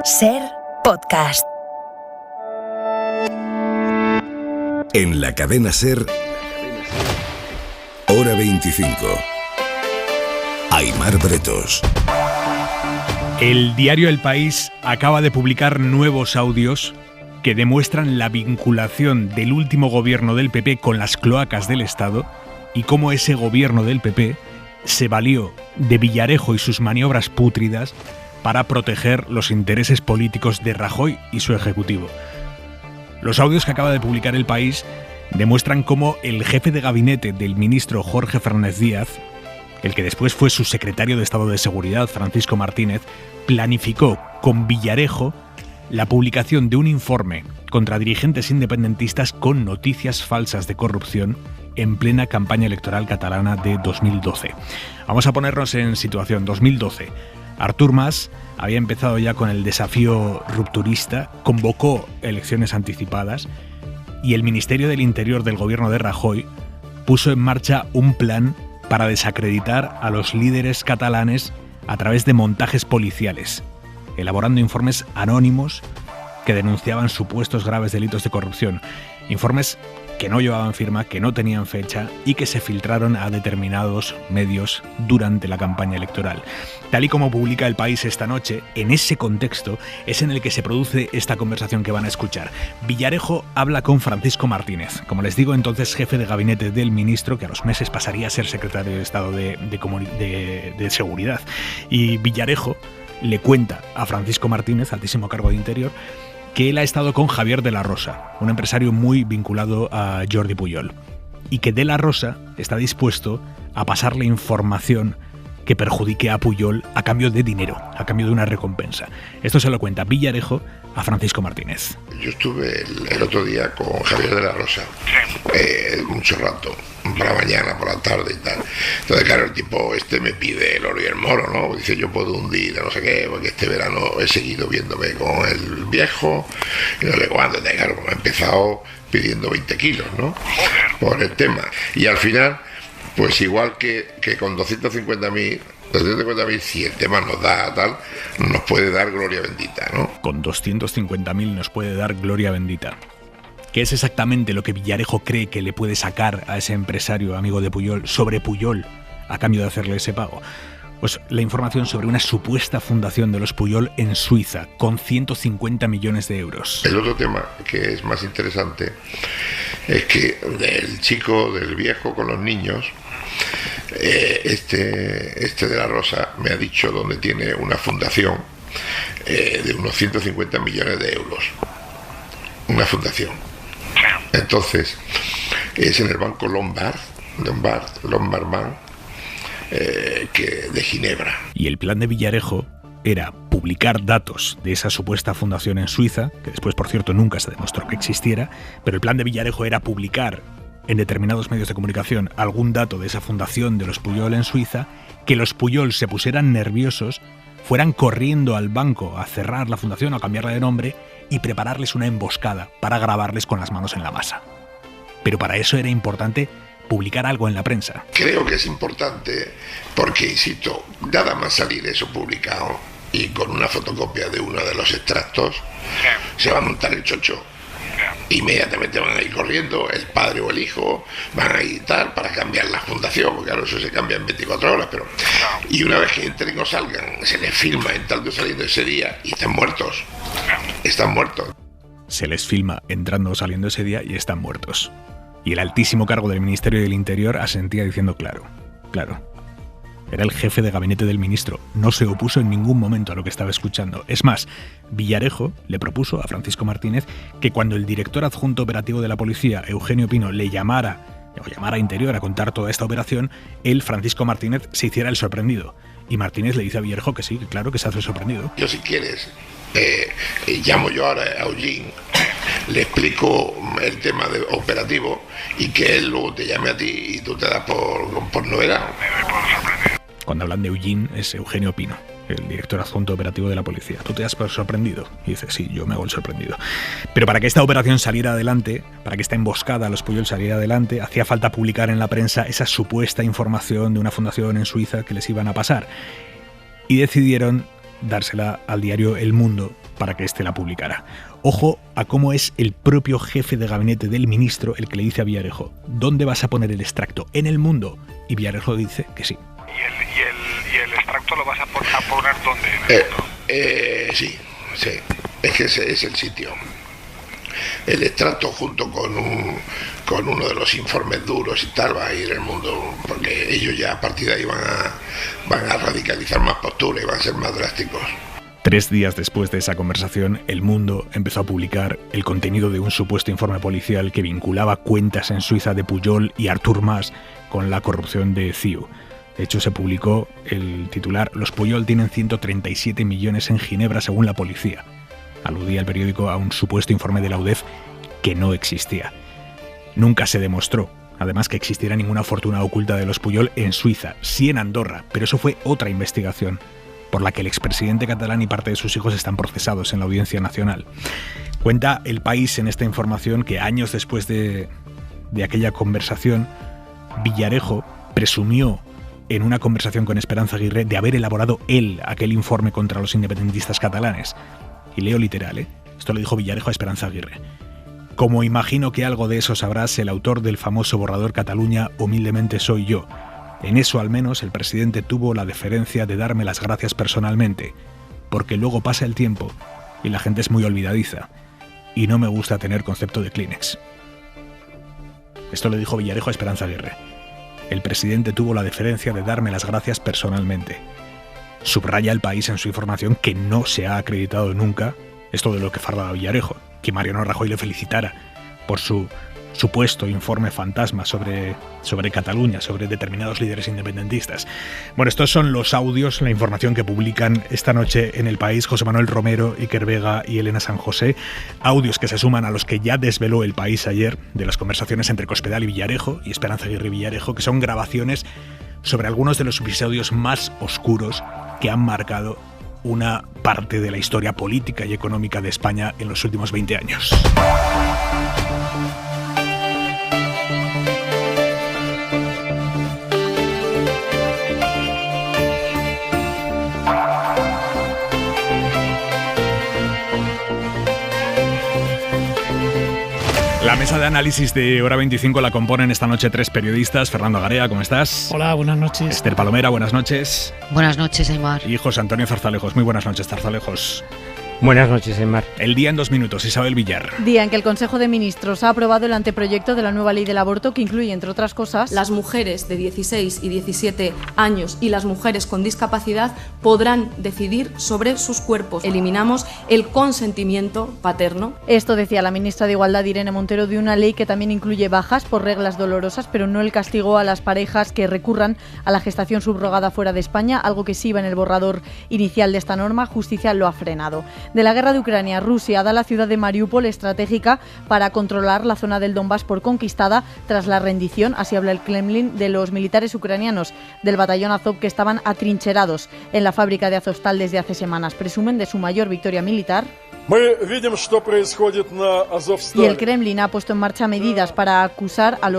SER Podcast. En la cadena SER, Hora 25. Aimar Bretos. El diario El País acaba de publicar nuevos audios que demuestran la vinculación del último gobierno del PP con las cloacas del Estado y cómo ese gobierno del PP se valió de Villarejo y sus maniobras pútridas para proteger los intereses políticos de Rajoy y su ejecutivo. Los audios que acaba de publicar El País demuestran cómo el jefe de gabinete del ministro Jorge Fernández Díaz, el que después fue su secretario de Estado de Seguridad, Francisco Martínez, planificó con Villarejo la publicación de un informe contra dirigentes independentistas con noticias falsas de corrupción en plena campaña electoral catalana de 2012. Vamos a ponernos en situación. 2012. Artur Mas había empezado ya con el desafío rupturista, convocó elecciones anticipadas y el Ministerio del Interior del gobierno de Rajoy puso en marcha un plan para desacreditar a los líderes catalanes a través de montajes policiales, elaborando informes anónimos que denunciaban supuestos graves delitos de corrupción. Informes que no llevaban firma, que no tenían fecha y que se filtraron a determinados medios durante la campaña electoral. Tal y como publica El País esta noche, en ese contexto es en el que se produce esta conversación que van a escuchar. Villarejo habla con Francisco Martínez, como les digo, entonces jefe de gabinete del ministro, que a los meses pasaría a ser secretario de Estado de Seguridad. Y Villarejo le cuenta a Francisco Martínez, altísimo cargo de Interior, que él ha estado con Javier de la Rosa, un empresario muy vinculado a Jordi Pujol, y que de la Rosa está dispuesto a pasarle información que perjudique a Pujol a cambio de dinero, a cambio de una recompensa. Esto se lo cuenta Villarejo a Francisco Martínez. Yo estuve el otro día con Javier de la Rosa, mucho rato, por la mañana, por la tarde y tal. Entonces, claro, el tipo me pide el oro y el moro, ¿no? Dice, yo puedo hundir, no sé qué, porque este verano he seguido viéndome con el viejo, y no sé cuándo. Entonces, claro, me ha empezado pidiendo 20 kilos, ¿no? Por el tema. Y al final, pues igual que con 250.000, si el tema nos da tal, nos puede dar gloria bendita, ¿no? Con 250.000 nos puede dar gloria bendita. ¿Qué es exactamente lo que Villarejo cree que le puede sacar a ese empresario amigo de Pujol sobre Pujol a cambio de hacerle ese pago? Pues la información sobre una supuesta fundación de los Pujol en Suiza con 150 millones de euros. El otro tema que es más interesante es que del chico, del viejo con los niños, este de la Rosa me ha dicho dónde tiene una fundación de unos 150 millones de euros. Una fundación. Entonces, es en el banco Lombard Bank, de Ginebra. Y el plan de Villarejo era publicar datos de esa supuesta fundación en Suiza, que después, por cierto, nunca se demostró que existiera, pero el plan de Villarejo era publicar en determinados medios de comunicación algún dato de esa fundación de los Pujol en Suiza, que los Pujol se pusieran nerviosos, fueran corriendo al banco a cerrar la fundación o a cambiarla de nombre y prepararles una emboscada para grabarles con las manos en la masa. Pero para eso era importante publicar algo en la prensa. Creo que es importante porque, insisto, nada más salir eso publicado y con una fotocopia de uno de los extractos, se va a montar el chocho. Inmediatamente van a ir corriendo, el padre o el hijo van a ir tal para cambiar la fundación, porque claro, eso se cambia en 24 horas, pero y una vez que entren o salgan, se les filma entrando o saliendo ese día y están muertos. Se les filma entrando o saliendo ese día y están muertos. Y el altísimo cargo del Ministerio del Interior asentía diciendo claro. Era el jefe de gabinete del ministro. No se opuso en ningún momento a lo que estaba escuchando. Es más, Villarejo le propuso a Francisco Martínez que cuando el director adjunto operativo de la policía, Eugenio Pino, le llamara a Interior a contar toda esta operación, él, Francisco Martínez, se hiciera el sorprendido. Y Martínez le dice a Villarejo que sí, que claro que se hace el sorprendido. Yo, si quieres, llamo yo ahora a Eugene, le explico el tema de operativo y que él luego te llame a ti y tú te das por novedad. Cuando hablan de Eugene es Eugenio Pino, el director adjunto operativo de la policía. ¿Tú te das por sorprendido? Y dice, sí, yo me hago el sorprendido. Pero para que esta operación saliera adelante, para que esta emboscada a los Pujol saliera adelante, hacía falta publicar en la prensa esa supuesta información de una fundación en Suiza que les iban a pasar. Y decidieron dársela al diario El Mundo para que éste la publicara. Ojo a cómo es el propio jefe de gabinete del ministro el que le dice a Villarejo: ¿dónde vas a poner el extracto? ¿En El Mundo? Y Villarejo dice que sí. ¿Y el extracto lo vas a poner dónde? ¿En El Mundo? Sí. Es que ese es el sitio. El extracto junto con uno de los informes duros y tal va a ir El Mundo, porque ellos ya a partir de ahí van a radicalizar más posturas y van a ser más drásticos. 3 días después de esa conversación, El Mundo empezó a publicar el contenido de un supuesto informe policial que vinculaba cuentas en Suiza de Pujol y Artur Mas con la corrupción de CIU. De hecho, se publicó el titular: «Los Pujol tienen 137 millones en Ginebra según la policía». Aludía el periódico a un supuesto informe de la UDEF que no existía. Nunca se demostró, además, que existiera ninguna fortuna oculta de los Pujol en Suiza, sí en Andorra, pero eso fue otra investigación, por la que el expresidente catalán y parte de sus hijos están procesados en la Audiencia Nacional. Cuenta El País en esta información que años después de aquella conversación, Villarejo presumió en una conversación con Esperanza Aguirre de haber elaborado él aquel informe contra los independentistas catalanes. Y leo literal, esto lo dijo Villarejo a Esperanza Aguirre: «Como imagino que algo de eso sabrás, el autor del famoso borrador Cataluña humildemente soy yo. En eso al menos el presidente tuvo la deferencia de darme las gracias personalmente, porque luego pasa el tiempo y la gente es muy olvidadiza, y no me gusta tener concepto de Kleenex». Esto lo dijo Villarejo a Esperanza Aguirre. El presidente tuvo la deferencia de darme las gracias personalmente. Subraya El País en su información que no se ha acreditado nunca esto de lo que fardaba Villarejo, que Mariano Rajoy le felicitara por su supuesto informe fantasma sobre Cataluña, sobre determinados líderes independentistas. Bueno, estos son los audios, la información que publican esta noche en El País José Manuel Romero, Iker Vega y Elena San José. Audios que se suman a los que ya desveló El País ayer, de las conversaciones entre Cospedal y Villarejo, y Esperanza Aguirre y Villarejo, que son grabaciones sobre algunos de los episodios más oscuros que han marcado una parte de la historia política y económica de España en los últimos 20 años. La mesa de análisis de Hora 25 la componen esta noche 3 periodistas. Fernando Garea, ¿cómo estás? Hola, buenas noches. Esther Palomera, buenas noches. Buenas noches, Aimar. Y José Antonio Zarzalejos. Muy buenas noches, Zarzalejos. Buenas noches, Aimar. El día en 2 minutos, Isabel Villar. Día en que el Consejo de Ministros ha aprobado el anteproyecto de la nueva ley del aborto que incluye, entre otras cosas, las mujeres de 16 y 17 años y las mujeres con discapacidad podrán decidir sobre sus cuerpos. Eliminamos el consentimiento paterno. Esto decía la ministra de Igualdad, Irene Montero, de una ley que también incluye bajas por reglas dolorosas, pero no el castigo a las parejas que recurran a la gestación subrogada fuera de España, algo que sí iba en el borrador inicial de esta norma. Justicia lo ha frenado. De la guerra de Ucrania, Rusia da la ciudad de Mariupol estratégica para controlar la zona del Donbass por conquistada tras la rendición, así habla el Kremlin, de los militares ucranianos del batallón Azov que estaban atrincherados en la fábrica de Azovstal desde hace semanas. Presumen de su mayor victoria militar. Y el Kremlin ha puesto en marcha medidas para acusar a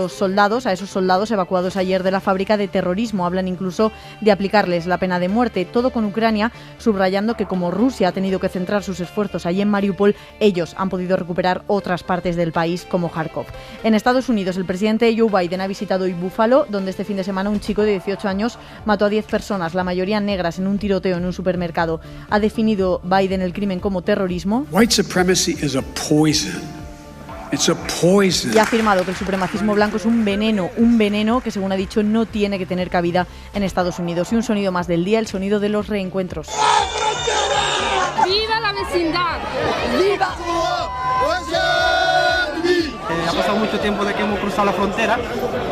esos soldados evacuados ayer de la fábrica, de terrorismo. Hablan incluso de aplicarles la pena de muerte. Todo con Ucrania, subrayando que como Rusia ha tenido que centrar sus esfuerzos allí en Mariupol, ellos han podido recuperar otras partes del país como Kharkov. En Estados Unidos, el presidente Joe Biden ha visitado hoy Buffalo, donde este fin de semana un chico de 18 años mató a 10 personas, la mayoría negras, en un tiroteo en un supermercado. Ha definido Biden el crimen como terrorismo. White supremacy is a poison. It's a poison. Y ha afirmado que el supremacismo blanco es un veneno que, según ha dicho, no tiene que tener cabida en Estados Unidos. Y un sonido más del día, el sonido de los reencuentros. ¡Viva la vecindad! ¡Viva! Ha pasado mucho tiempo de que hemos cruzado la frontera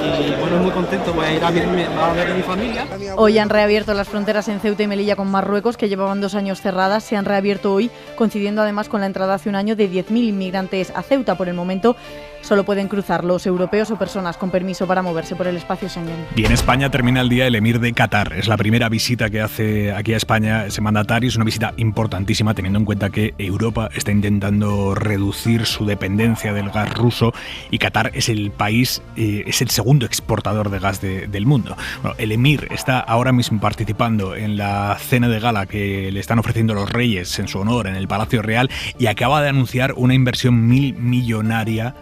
y bueno, muy contento, voy a ir a ver a mi familia. Hoy han reabierto las fronteras en Ceuta y Melilla con Marruecos, que llevaban 2 años cerradas. Se han reabierto hoy, coincidiendo además con la entrada hace un año de 10.000 inmigrantes a Ceuta. Por el momento solo pueden cruzar los europeos o personas con permiso para moverse por el espacio Schengen. Y en España termina el día el emir de Qatar. Es la primera visita que hace aquí a España ese mandatario. Es una visita importantísima, teniendo en cuenta que Europa está intentando reducir su dependencia del gas ruso y Qatar es el país, es el segundo exportador de gas del mundo. Bueno, el emir está ahora mismo participando en la cena de gala que le están ofreciendo los reyes en su honor en el Palacio Real y acaba de anunciar una inversión millonaria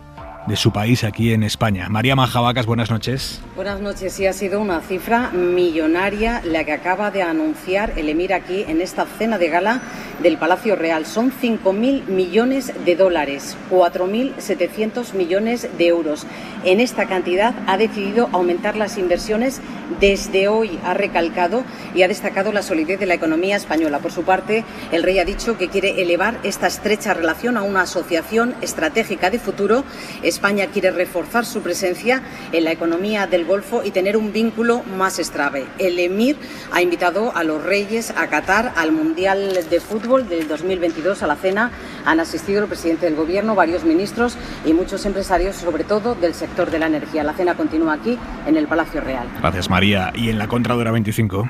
de su país aquí en España. María Majavacas, buenas noches. Buenas noches. Sí, ha sido una cifra millonaria la que acaba de anunciar el emir aquí en esta cena de gala del Palacio Real. Son 5.000 millones de dólares, 4.700 millones de euros. En esta cantidad ha decidido aumentar las inversiones desde hoy, ha recalcado y ha destacado la solidez de la economía española. Por su parte, el rey ha dicho que quiere elevar esta estrecha relación a una asociación estratégica de futuro. España quiere reforzar su presencia en la economía del Golfo y tener un vínculo más estable. El emir ha invitado a los reyes a Qatar al Mundial de Fútbol del 2022. A la cena han asistido el presidente del Gobierno, varios ministros y muchos empresarios, sobre todo del sector de la energía. La cena continúa aquí en el Palacio Real. Gracias, María. Y en la Contra de Hora 25...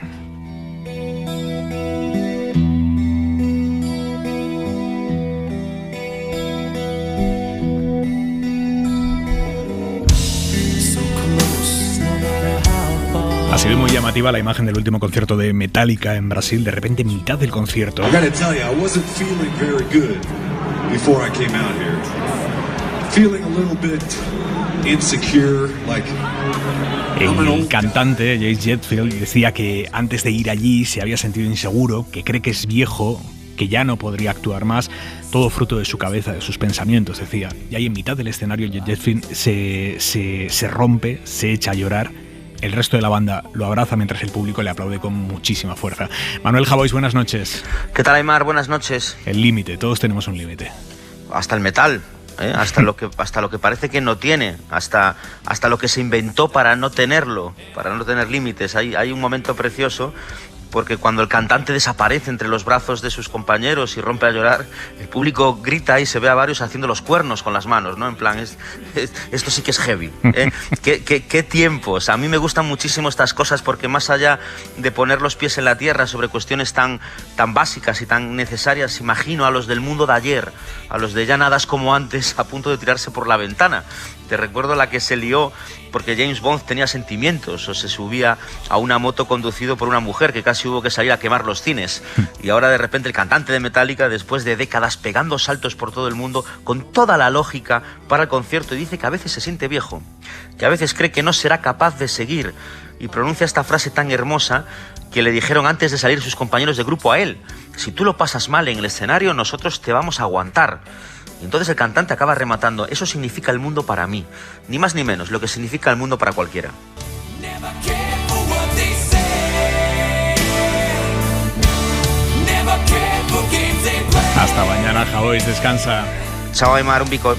Ha sido muy llamativa la imagen del último concierto de Metallica en Brasil. De repente, en mitad del concierto, el cantante James Hetfield decía que antes de ir allí se había sentido inseguro, que cree que es viejo, que ya no podría actuar más, todo fruto de su cabeza, de sus pensamientos, decía. Y ahí en mitad del escenario Hetfield se rompe, se echa a llorar. El resto de la banda lo abraza mientras el público le aplaude con muchísima fuerza. Manuel Javois, buenas noches. ¿Qué tal, Aymar? Buenas noches. El límite, todos tenemos un límite. Hasta el metal, hasta lo que parece que no tiene, hasta lo que se inventó para no tenerlo, para no tener límites. Hay un momento precioso, porque cuando el cantante desaparece entre los brazos de sus compañeros y rompe a llorar, el público grita y se ve a varios haciendo los cuernos con las manos, ¿no? En plan, esto sí que es heavy. ¿Qué tiempos? A mí me gustan muchísimo estas cosas porque más allá de poner los pies en la tierra sobre cuestiones tan básicas y tan necesarias, imagino a los del mundo de ayer, a los de ya nada es como antes, a punto de tirarse por la ventana. Te recuerdo la que se lió porque James Bond tenía sentimientos o se subía a una moto conducido por una mujer que casi hubo que salir a quemar los cines. Y ahora de repente el cantante de Metallica, después de décadas pegando saltos por todo el mundo, con toda la lógica para el concierto, y dice que a veces se siente viejo, que a veces cree que no será capaz de seguir, y pronuncia esta frase tan hermosa que le dijeron antes de salir sus compañeros de grupo a él: si tú lo pasas mal en el escenario, nosotros te vamos a aguantar. Y entonces el cantante acaba rematando: eso significa el mundo para mí, ni más ni menos lo que significa el mundo para cualquiera. Hasta mañana, Javois, descansa. Chao, Aymar, un pico.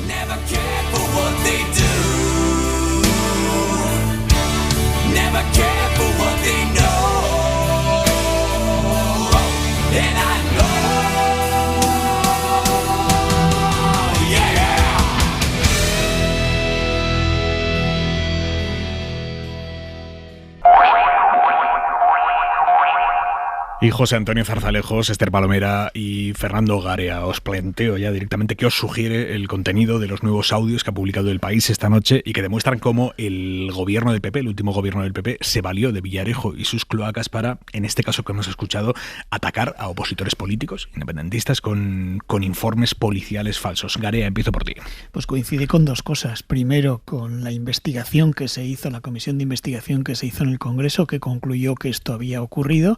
Y José Antonio Zarzalejos, Esther Palomera y Fernando Garea, os planteo ya directamente qué os sugiere el contenido de los nuevos audios que ha publicado El País esta noche y que demuestran cómo el gobierno del PP, el último gobierno del PP, se valió de Villarejo y sus cloacas para, en este caso que hemos escuchado, atacar a opositores políticos, independentistas, con informes policiales falsos. Garea, empiezo por ti. Pues coincide con dos cosas. Primero, con la investigación que se hizo, la comisión de investigación que se hizo en el Congreso, que concluyó que esto había ocurrido.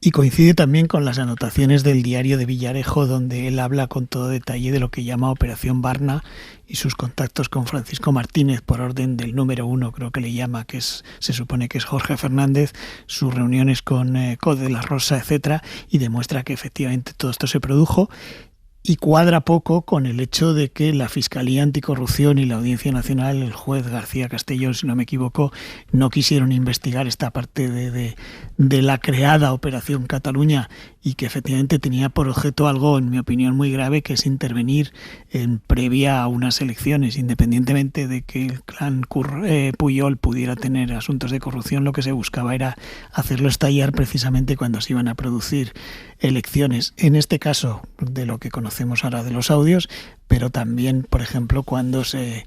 Y coincide también con las anotaciones del diario de Villarejo, donde él habla con todo detalle de lo que llama Operación Barna y sus contactos con Francisco Martínez por orden del número 1, creo que le llama, se supone que es Jorge Fernández, sus reuniones con Code de la Rosa, etcétera, y demuestra que efectivamente todo esto se produjo. Y cuadra poco con el hecho de que la Fiscalía Anticorrupción y la Audiencia Nacional, el juez García Castellón, si no me equivoco, no quisieron investigar esta parte de la creada Operación Cataluña y que efectivamente tenía por objeto algo, en mi opinión, muy grave, que es intervenir en previa a unas elecciones. Independientemente de que el clan Pujol pudiera tener asuntos de corrupción, lo que se buscaba era hacerlo estallar precisamente cuando se iban a producir elecciones. En este caso, de lo que conocemos ahora de los audios, pero también, por ejemplo, cuando se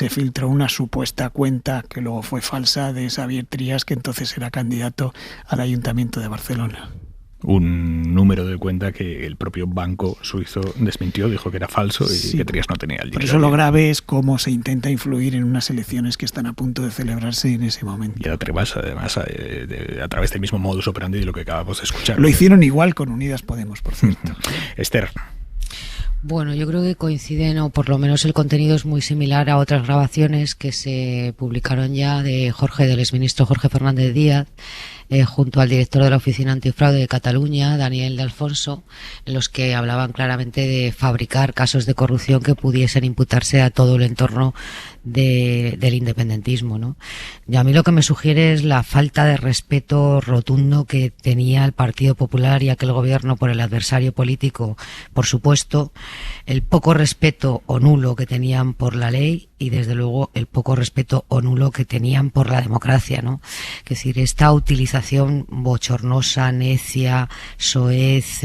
filtró una supuesta cuenta que luego fue falsa de Xavier Trias, que entonces era candidato al Ayuntamiento de Barcelona. Un número de cuenta que el propio banco suizo desmintió, dijo que era falso y que Trias no tenía el dinero. Por eso lo grave es cómo se intenta influir en unas elecciones que están a punto de celebrarse en ese momento. Y además, a través del mismo modus operandi de lo que acabamos de escuchar. Lo hicieron igual con Unidas Podemos, por cierto. Esther. Bueno, yo creo que coinciden, o por lo menos el contenido es muy similar a otras grabaciones que se publicaron ya del exministro Jorge Fernández Díaz, junto al director de la Oficina Antifraude de Cataluña, Daniel de Alfonso, en los que hablaban claramente de fabricar casos de corrupción que pudiesen imputarse a todo el entorno del independentismo, ¿no? Y a mí lo que me sugiere es la falta de respeto rotundo que tenía el Partido Popular y aquel gobierno por el adversario político, por supuesto, el poco respeto o nulo que tenían por la ley y desde luego el poco respeto o nulo que tenían por la democracia, ¿no? Es decir, esta utilización bochornosa, necia, soez,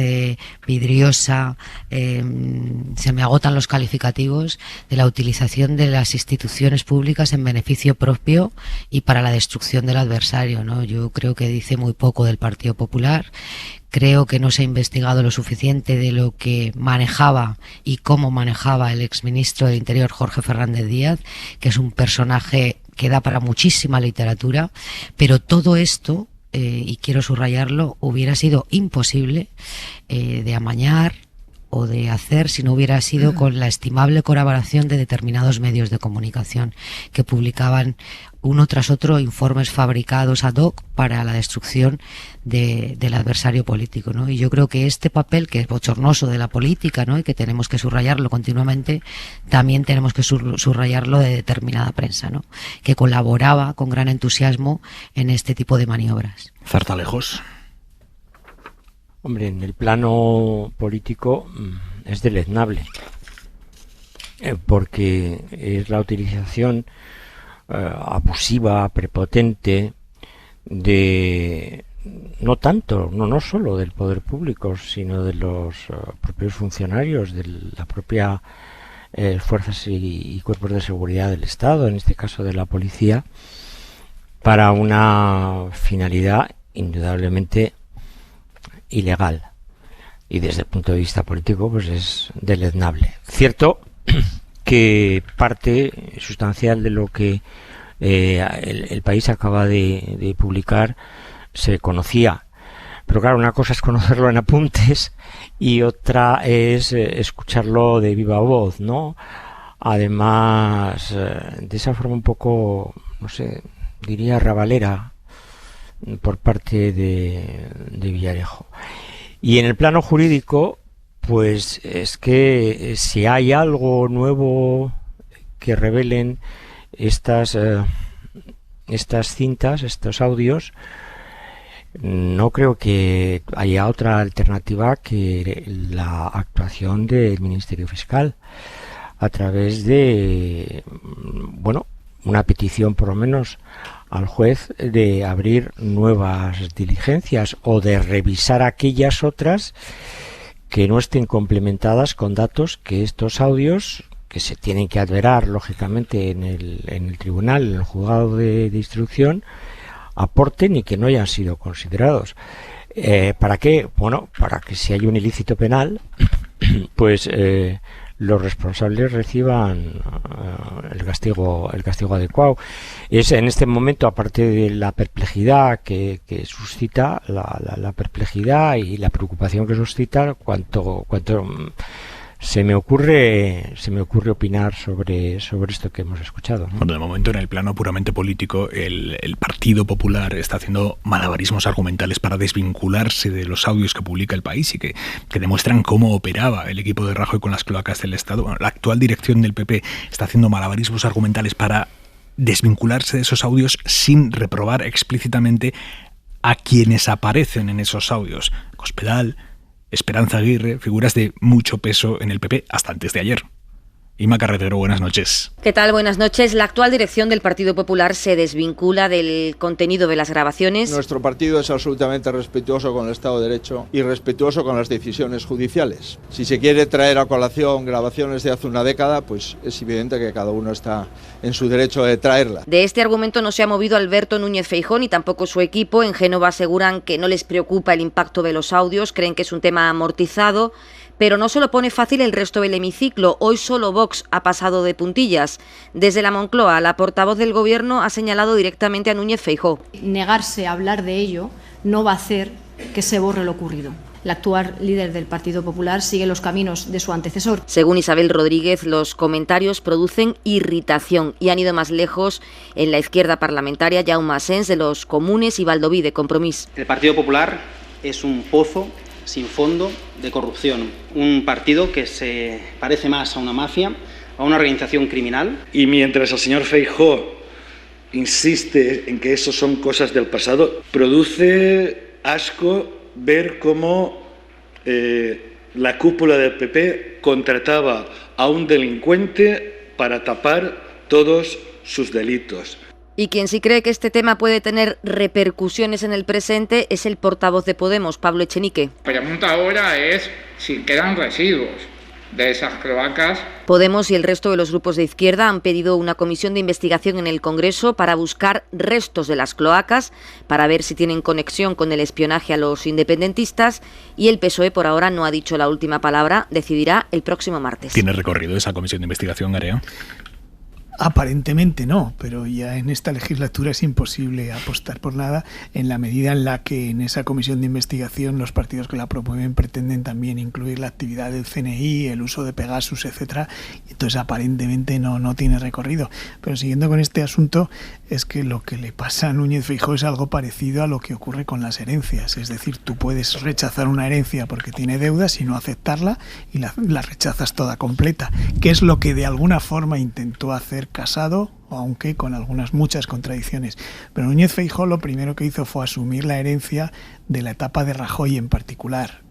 vidriosa, se me agotan los calificativos, de la utilización de las instituciones públicas en beneficio propio y para la destrucción del adversario, ¿no? Yo creo que dice muy poco del Partido Popular. Creo que no se ha investigado lo suficiente de lo que manejaba y cómo manejaba el exministro de Interior Jorge Fernández Díaz, que es un personaje que da para muchísima literatura, pero todo esto, y quiero subrayarlo, hubiera sido imposible de amañar o de hacer si no hubiera sido con la estimable colaboración de determinados medios de comunicación que publicaban uno tras otro informes fabricados ad hoc para la destrucción del adversario político, ¿no? Y yo creo que este papel, que es bochornoso de la política, ¿no?, y que tenemos que subrayarlo continuamente, también tenemos que subrayarlo de determinada prensa, ¿no?, que colaboraba con gran entusiasmo en este tipo de maniobras. Zartalejos. Hombre, en el plano político es deleznable, porque es la utilización abusiva, prepotente, de no solo del poder público, sino de los propios funcionarios, de la propia fuerzas y cuerpos de seguridad del Estado, en este caso de la policía, para una finalidad indudablemente ilegal, y desde el punto de vista político pues es deleznable. Cierto que parte sustancial de lo que el país acaba de publicar se conocía, pero claro, una cosa es conocerlo en apuntes y otra es escucharlo de viva voz, ¿no? Además, de esa forma un poco, no sé, diría rabalera por parte de Villarejo. Y en el plano jurídico, pues es que si hay algo nuevo que revelen estas cintas, estos audios, no creo que haya otra alternativa que la actuación del Ministerio Fiscal a través de, bueno, una petición por lo menos al juez de abrir nuevas diligencias o de revisar aquellas otras que no estén complementadas con datos que estos audios, que se tienen que adverar lógicamente en el tribunal, en el juzgado de instrucción, aporten y que no hayan sido considerados. ¿Para qué? Bueno, para que si hay un ilícito penal, pues los responsables reciban el castigo adecuado. Es en este momento, aparte de la perplejidad que suscita, la perplejidad y la preocupación que suscita, cuanto se me ocurre opinar sobre esto que hemos escuchado, ¿no? Bueno, de momento, en el plano puramente político, el Partido Popular está haciendo malabarismos argumentales para desvincularse de los audios que publica El País y que demuestran cómo operaba el equipo de Rajoy con las cloacas del Estado. Bueno, la actual dirección del PP está haciendo malabarismos argumentales para desvincularse de esos audios sin reprobar explícitamente a quienes aparecen en esos audios. Cospedal, Esperanza Aguirre, figuras de mucho peso en el PP hasta antes de ayer. Ima Carretero, buenas noches. ¿Qué tal? Buenas noches. La actual dirección del Partido Popular se desvincula del contenido de las grabaciones. Nuestro partido es absolutamente respetuoso con el Estado de Derecho y respetuoso con las decisiones judiciales. Si se quiere traer a colación grabaciones de hace una década, pues es evidente que cada uno está en su derecho de traerla. De este argumento no se ha movido Alberto Núñez Feijóo ni tampoco su equipo. En Génova aseguran que no les preocupa el impacto de los audios, creen que es un tema amortizado. Pero no se lo pone fácil el resto del hemiciclo. Hoy solo Vox ha pasado de puntillas. Desde la Moncloa, la portavoz del Gobierno ha señalado directamente a Núñez Feijóo. Negarse a hablar de ello no va a hacer que se borre lo ocurrido. La actual líder del Partido Popular sigue los caminos de su antecesor. Según Isabel Rodríguez, los comentarios producen irritación y han ido más lejos en la izquierda parlamentaria Jaume Asens de los Comunes y Baldoví de Compromís. El Partido Popular es un pozo sin fondo de corrupción, un partido que se parece más a una mafia, a una organización criminal. Y mientras el señor Feijóo insiste en que eso son cosas del pasado, produce asco ver cómo la cúpula del PP contrataba a un delincuente para tapar todos sus delitos. Y quien sí cree que este tema puede tener repercusiones en el presente es el portavoz de Podemos, Pablo Echenique. La pregunta ahora es si quedan residuos de esas cloacas. Podemos y el resto de los grupos de izquierda han pedido una comisión de investigación en el Congreso para buscar restos de las cloacas, para ver si tienen conexión con el espionaje a los independentistas, y el PSOE por ahora no ha dicho la última palabra, decidirá el próximo martes. ¿Tiene recorrido esa comisión de investigación, Garea? Aparentemente no, pero ya en esta legislatura es imposible apostar por nada en la medida en la que en esa comisión de investigación los partidos que la promueven pretenden también incluir la actividad del CNI, el uso de Pegasus, etcétera. Entonces aparentemente no tiene recorrido. Pero siguiendo con este asunto, es que lo que le pasa a Núñez Feijóo es algo parecido a lo que ocurre con las herencias. Es decir, tú puedes rechazar una herencia porque tiene deudas y no aceptarla y la rechazas toda completa, que es lo que de alguna forma intentó hacer Casado, aunque con muchas contradicciones. Pero Núñez Feijóo lo primero que hizo fue asumir la herencia de la etapa de Rajoy en particular,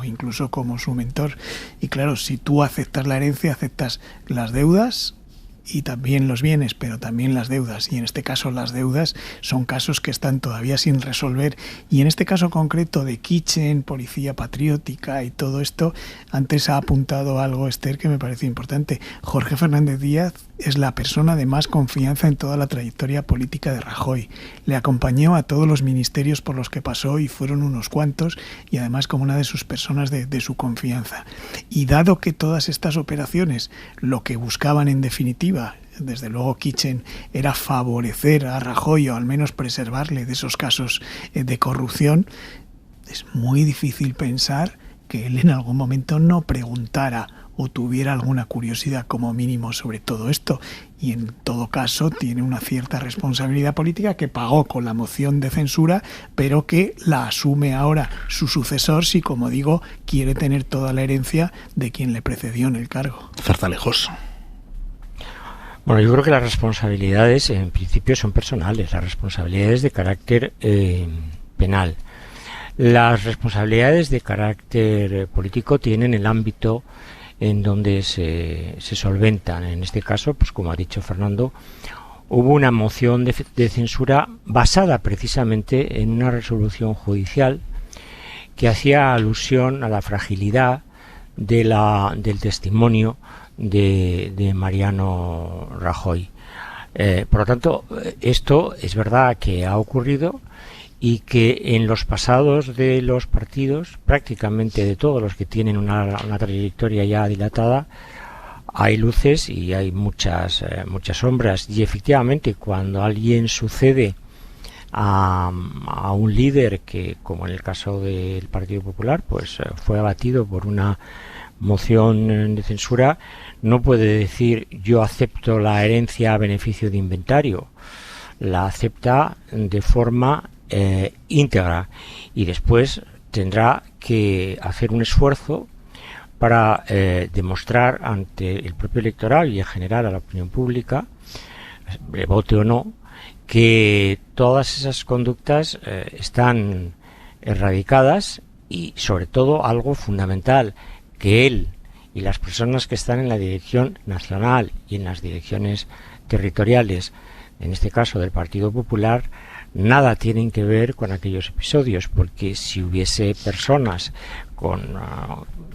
incluso como su mentor. Y claro, si tú aceptas la herencia, aceptas las deudas y también los bienes, pero también las deudas. Y en este caso las deudas son casos que están todavía sin resolver. Y en este caso concreto de Kitchen, Policía Patriótica y todo esto, antes ha apuntado algo, Esther, que me parece importante. Jorge Fernández Díaz es la persona de más confianza en toda la trayectoria política de Rajoy. Le acompañó a todos los ministerios por los que pasó y fueron unos cuantos, y además como una de sus personas de su confianza. Y dado que todas estas operaciones lo que buscaban en definitiva, desde luego Kitchen, era favorecer a Rajoy o al menos preservarle de esos casos de corrupción, es muy difícil pensar que él en algún momento no preguntara o tuviera alguna curiosidad como mínimo sobre todo esto, y en todo caso tiene una cierta responsabilidad política que pagó con la moción de censura, pero que la asume ahora su sucesor si, como digo, quiere tener toda la herencia de quien le precedió en el cargo. Zarzalejos. Bueno, yo creo que las responsabilidades en principio son personales, las responsabilidades de carácter penal. Las responsabilidades de carácter político tienen el ámbito en donde se solventan. En este caso, pues como ha dicho Fernando, hubo una moción de censura basada precisamente en una resolución judicial que hacía alusión a la fragilidad del testimonio de Mariano Rajoy. Por lo tanto, esto es verdad que ha ocurrido y que en los pasados de los partidos, prácticamente de todos los que tienen una trayectoria ya dilatada, hay luces y hay muchas sombras. Y efectivamente, cuando alguien sucede a un líder que, como en el caso del Partido Popular, pues fue abatido por una moción de censura, no puede decir yo acepto la herencia a beneficio de inventario. La acepta de forma íntegra y después tendrá que hacer un esfuerzo para demostrar ante el propio electorado y en general a la opinión pública, le vote o no, que todas esas conductas están erradicadas y sobre todo algo fundamental, que él y las personas que están en la dirección nacional y en las direcciones territoriales, en este caso del Partido Popular, nada tienen que ver con aquellos episodios, porque si hubiese personas con,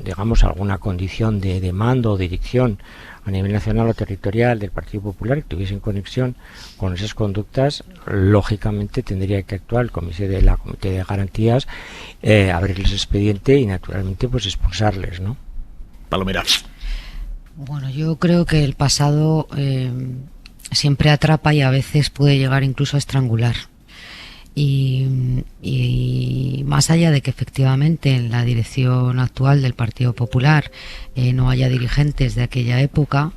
digamos, alguna condición de mando o dirección a nivel nacional o territorial del Partido Popular que tuviesen conexión con esas conductas, lógicamente tendría que actuar el Comité de Garantías, abrirles expediente y naturalmente pues expulsarles, ¿no? Palomera. Bueno, yo creo que el pasado siempre atrapa y a veces puede llegar incluso a estrangular. Y más allá de que efectivamente en la dirección actual del Partido Popular no haya dirigentes de aquella época,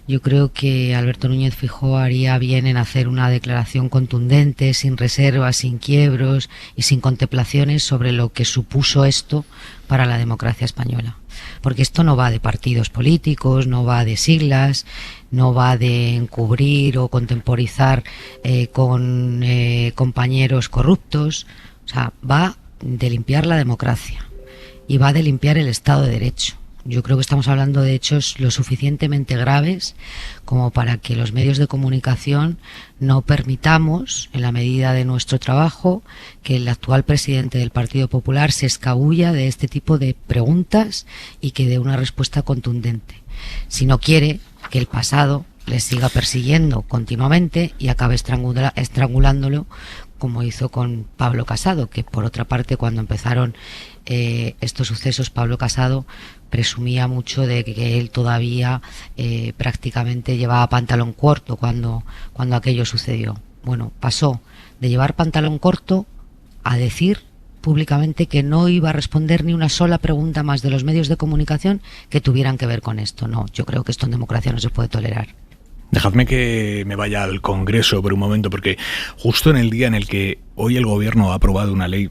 yo creo que Alberto Núñez Feijóo haría bien en hacer una declaración contundente, sin reservas, sin quiebros y sin contemplaciones sobre lo que supuso esto para la democracia española. Porque esto no va de partidos políticos, no va de siglas, no va de encubrir o contemporizar con compañeros corruptos, o sea, va de limpiar la democracia y va de limpiar el Estado de Derecho. Yo creo que estamos hablando de hechos lo suficientemente graves como para que los medios de comunicación no permitamos, en la medida de nuestro trabajo, que el actual presidente del Partido Popular se escabulla de este tipo de preguntas y que dé una respuesta contundente. Si no quiere que el pasado le siga persiguiendo continuamente y acabe estrangulándolo, como hizo con Pablo Casado, que por otra parte, cuando empezaron estos sucesos, Pablo Casado presumía mucho de que él todavía prácticamente llevaba pantalón corto cuando aquello sucedió. Bueno, pasó de llevar pantalón corto a decir públicamente que no iba a responder ni una sola pregunta más de los medios de comunicación que tuvieran que ver con esto. No, yo creo que esto en democracia no se puede tolerar. Dejadme que me vaya al Congreso por un momento, porque justo en el día en el que hoy el Gobierno ha aprobado una ley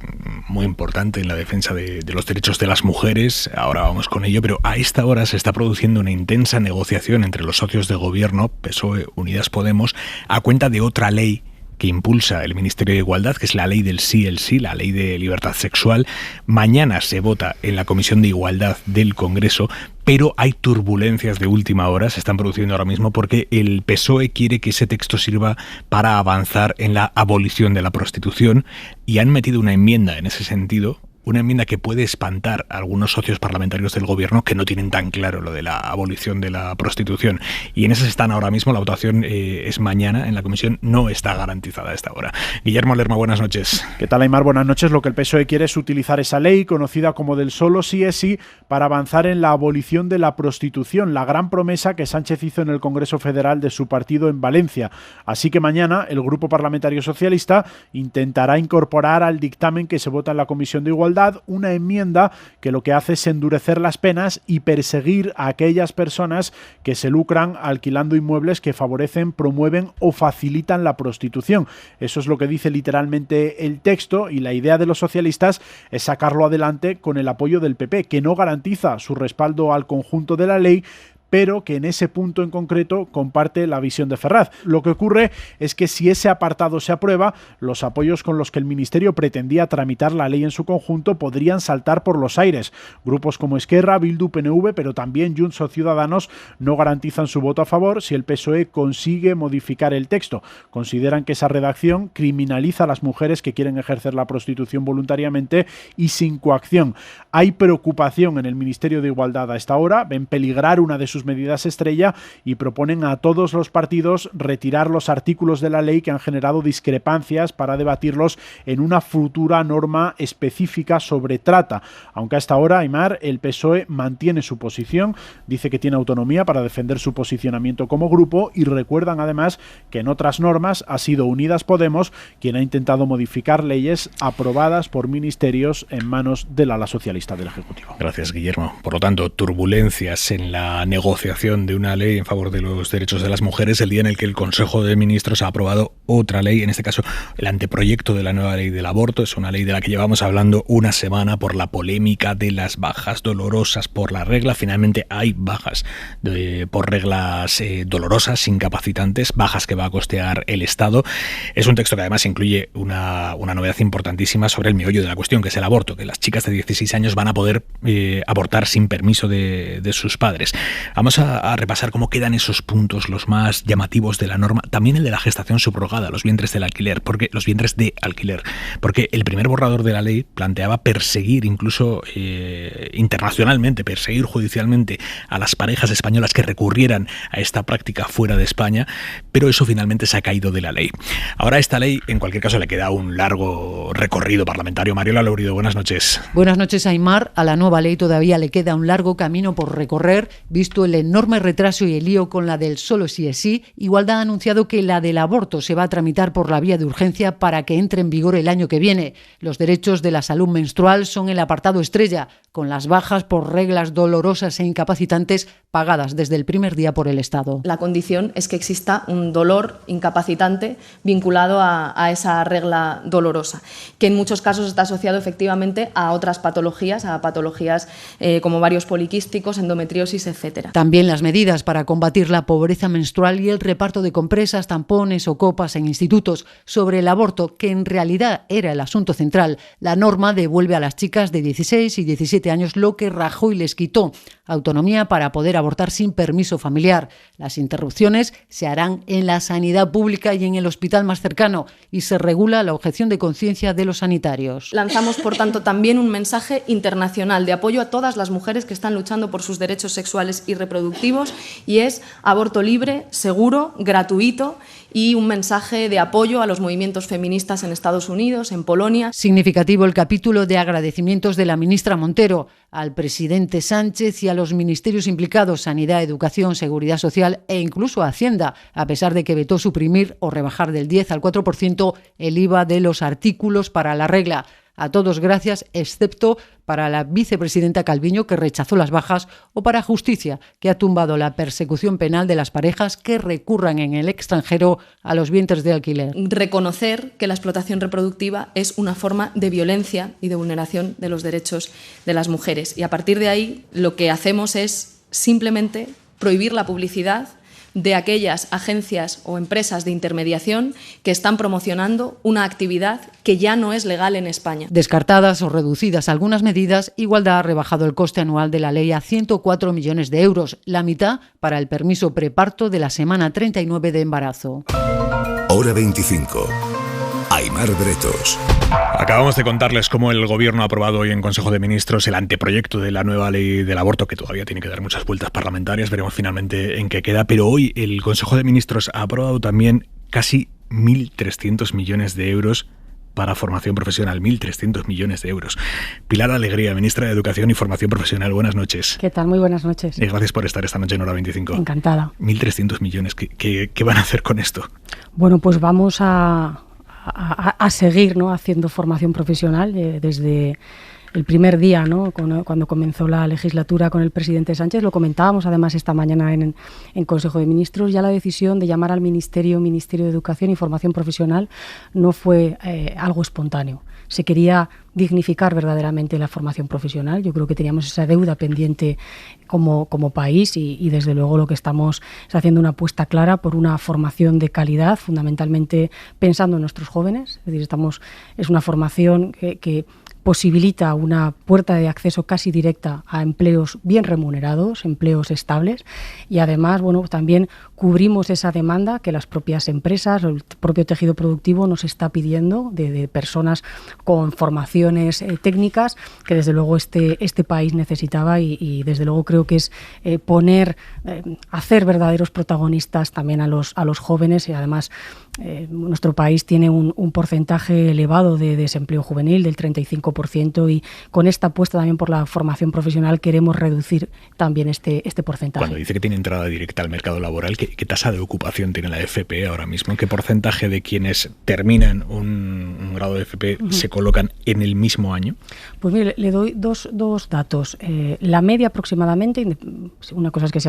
muy importante en la defensa de los derechos de las mujeres, ahora vamos con ello, pero a esta hora se está produciendo una intensa negociación entre los socios de Gobierno, PSOE, Unidas Podemos, a cuenta de otra ley que impulsa el Ministerio de Igualdad, que es la ley del sí, la ley de libertad sexual. Mañana se vota en la Comisión de Igualdad del Congreso, pero hay turbulencias de última hora, se están produciendo ahora mismo, porque el PSOE quiere que ese texto sirva para avanzar en la abolición de la prostitución y han metido una enmienda en ese sentido, una enmienda que puede espantar a algunos socios parlamentarios del Gobierno que no tienen tan claro lo de la abolición de la prostitución. Y en esas están ahora mismo, la votación es mañana en la comisión, no está garantizada a esta hora. Guillermo Lerma, buenas noches. ¿Qué tal, Aimar? Buenas noches. Lo que el PSOE quiere es utilizar esa ley, conocida como del solo sí es sí, para avanzar en la abolición de la prostitución, la gran promesa que Sánchez hizo en el Congreso Federal de su partido en Valencia. Así que mañana el Grupo Parlamentario Socialista intentará incorporar al dictamen que se vota en la Comisión de Igualdad una enmienda que lo que hace es endurecer las penas y perseguir a aquellas personas que se lucran alquilando inmuebles que favorecen, promueven o facilitan la prostitución. Eso es lo que dice literalmente el texto, y la idea de los socialistas es sacarlo adelante con el apoyo del PP, que no garantiza su respaldo al conjunto de la ley, pero que en ese punto en concreto comparte la visión de Ferraz. Lo que ocurre es que si ese apartado se aprueba, los apoyos con los que el Ministerio pretendía tramitar la ley en su conjunto podrían saltar por los aires. Grupos como Esquerra, Bildu, PNV, pero también Junts o Ciudadanos no garantizan su voto a favor si el PSOE consigue modificar el texto. Consideran que esa redacción criminaliza a las mujeres que quieren ejercer la prostitución voluntariamente y sin coacción. Hay preocupación en el Ministerio de Igualdad a esta hora, ven peligrar una de sus medidas estrella y proponen a todos los partidos retirar los artículos de la ley que han generado discrepancias para debatirlos en una futura norma específica sobre trata. Aunque hasta ahora, Aimar, el PSOE mantiene su posición, dice que tiene autonomía para defender su posicionamiento como grupo, y recuerdan además que en otras normas ha sido Unidas Podemos quien ha intentado modificar leyes aprobadas por ministerios en manos del ala socialista del Ejecutivo. Gracias, Guillermo. Por lo tanto, turbulencias en la negociación negociación de una ley en favor de los derechos de las mujeres, el día en el que el Consejo de Ministros ha aprobado otra ley, en este caso el anteproyecto de la nueva ley del aborto. Es una ley de la que llevamos hablando una semana por la polémica de las bajas dolorosas por la regla. Finalmente hay bajas por reglas dolorosas, incapacitantes, bajas que va a costear el Estado. Es un texto que además incluye una novedad importantísima sobre el meollo de la cuestión, que es el aborto, que las chicas de 16 años van a poder abortar sin permiso de sus padres. Vamos a repasar cómo quedan esos puntos, los más llamativos de la norma, también el de la gestación subrogada, los vientres de alquiler, porque el primer borrador de la ley planteaba perseguir incluso internacionalmente, perseguir judicialmente a las parejas españolas que recurrieran a esta práctica fuera de España, pero eso finalmente se ha caído de la ley. Ahora esta ley, en cualquier caso, le queda un largo recorrido parlamentario. Mariola Lourido, buenas noches. Buenas noches, Aimar. A la nueva ley todavía le queda un largo camino por recorrer, visto el enorme retraso y el lío con la del solo sí es sí. Igualdad ha anunciado que la del aborto se va a tramitar por la vía de urgencia para que entre en vigor el año que viene. Los derechos de la salud menstrual son el apartado estrella, con las bajas por reglas dolorosas e incapacitantes pagadas desde el primer día por el Estado. La condición es que exista un dolor incapacitante vinculado a esa regla dolorosa, que en muchos casos está asociado efectivamente a otras patologías, como ovarios poliquísticos, endometriosis, etc. También las medidas para combatir la pobreza menstrual y el reparto de compresas, tampones o copas en institutos. Sobre el aborto, que en realidad era el asunto central, la norma devuelve a las chicas de 16 y 17 años lo que Rajoy les quitó: autonomía para poder abortar sin permiso familiar. Las interrupciones se harán en la sanidad pública y en el hospital más cercano, y se regula la objeción de conciencia de los sanitarios. Lanzamos, por tanto, también un mensaje internacional de apoyo a todas las mujeres que están luchando por sus derechos sexuales y reproductivos, y es aborto libre, seguro, gratuito, y un mensaje de apoyo a los movimientos feministas en Estados Unidos, en Polonia. Significativo el capítulo de agradecimientos de la ministra Montero al presidente Sánchez y a los ministerios implicados, Sanidad, Educación, Seguridad Social e incluso Hacienda, a pesar de que vetó suprimir o rebajar del 10 al 4% el IVA de los artículos para la regla. A todos gracias, excepto para la vicepresidenta Calviño, que rechazó las bajas, o para Justicia, que ha tumbado la persecución penal de las parejas que recurran en el extranjero a los vientres de alquiler. Reconocer que la explotación reproductiva es una forma de violencia y de vulneración de los derechos de las mujeres. Y a partir de ahí lo que hacemos es simplemente prohibir la publicidad de aquellas agencias o empresas de intermediación que están promocionando una actividad que ya no es legal en España. Descartadas o reducidas algunas medidas, Igualdad ha rebajado el coste anual de la ley a 104 millones de euros, la mitad para el permiso preparto de la semana 39 de embarazo. Hora 25. Aimar Bretos. Acabamos de contarles cómo el Gobierno ha aprobado hoy en Consejo de Ministros el anteproyecto de la nueva ley del aborto, que todavía tiene que dar muchas vueltas parlamentarias. Veremos finalmente en qué queda. Pero hoy el Consejo de Ministros ha aprobado también casi 1.300 millones de euros para formación profesional. 1.300 millones de euros. Pilar Alegría, ministra de Educación y Formación Profesional. Buenas noches. ¿Qué tal? Muy buenas noches. Gracias por estar esta noche en Hora 25. Encantada. 1.300 millones. ¿Qué van a hacer con esto? Bueno, pues vamos a seguir, ¿no?, haciendo formación profesional desde el primer día, ¿no?, cuando comenzó la legislatura con el presidente Sánchez. Lo comentábamos además esta mañana en Consejo de Ministros. Ya la decisión de llamar al Ministerio de Educación y Formación Profesional no fue algo espontáneo. Se quería dignificar verdaderamente la formación profesional. Yo creo que teníamos esa deuda pendiente como país y desde luego lo que estamos es haciendo una apuesta clara por una formación de calidad, fundamentalmente pensando en nuestros jóvenes. Es decir, es una formación que posibilita una puerta de acceso casi directa a empleos bien remunerados, empleos estables, y además, bueno, también cubrimos esa demanda que las propias empresas o el propio tejido productivo nos está pidiendo de personas con formaciones técnicas que desde luego este país necesitaba y desde luego creo que es hacer verdaderos protagonistas también a los jóvenes. Y además nuestro país tiene un porcentaje elevado de desempleo juvenil del 35%. 5%, y con esta apuesta también por la formación profesional queremos reducir también este porcentaje. Cuando dice que tiene entrada directa al mercado laboral, ¿qué tasa de ocupación tiene la FP ahora mismo? ¿Qué porcentaje de quienes terminan un grado de FP se colocan en el mismo año? Pues mire, le doy dos datos. La media aproximadamente, una cosa es que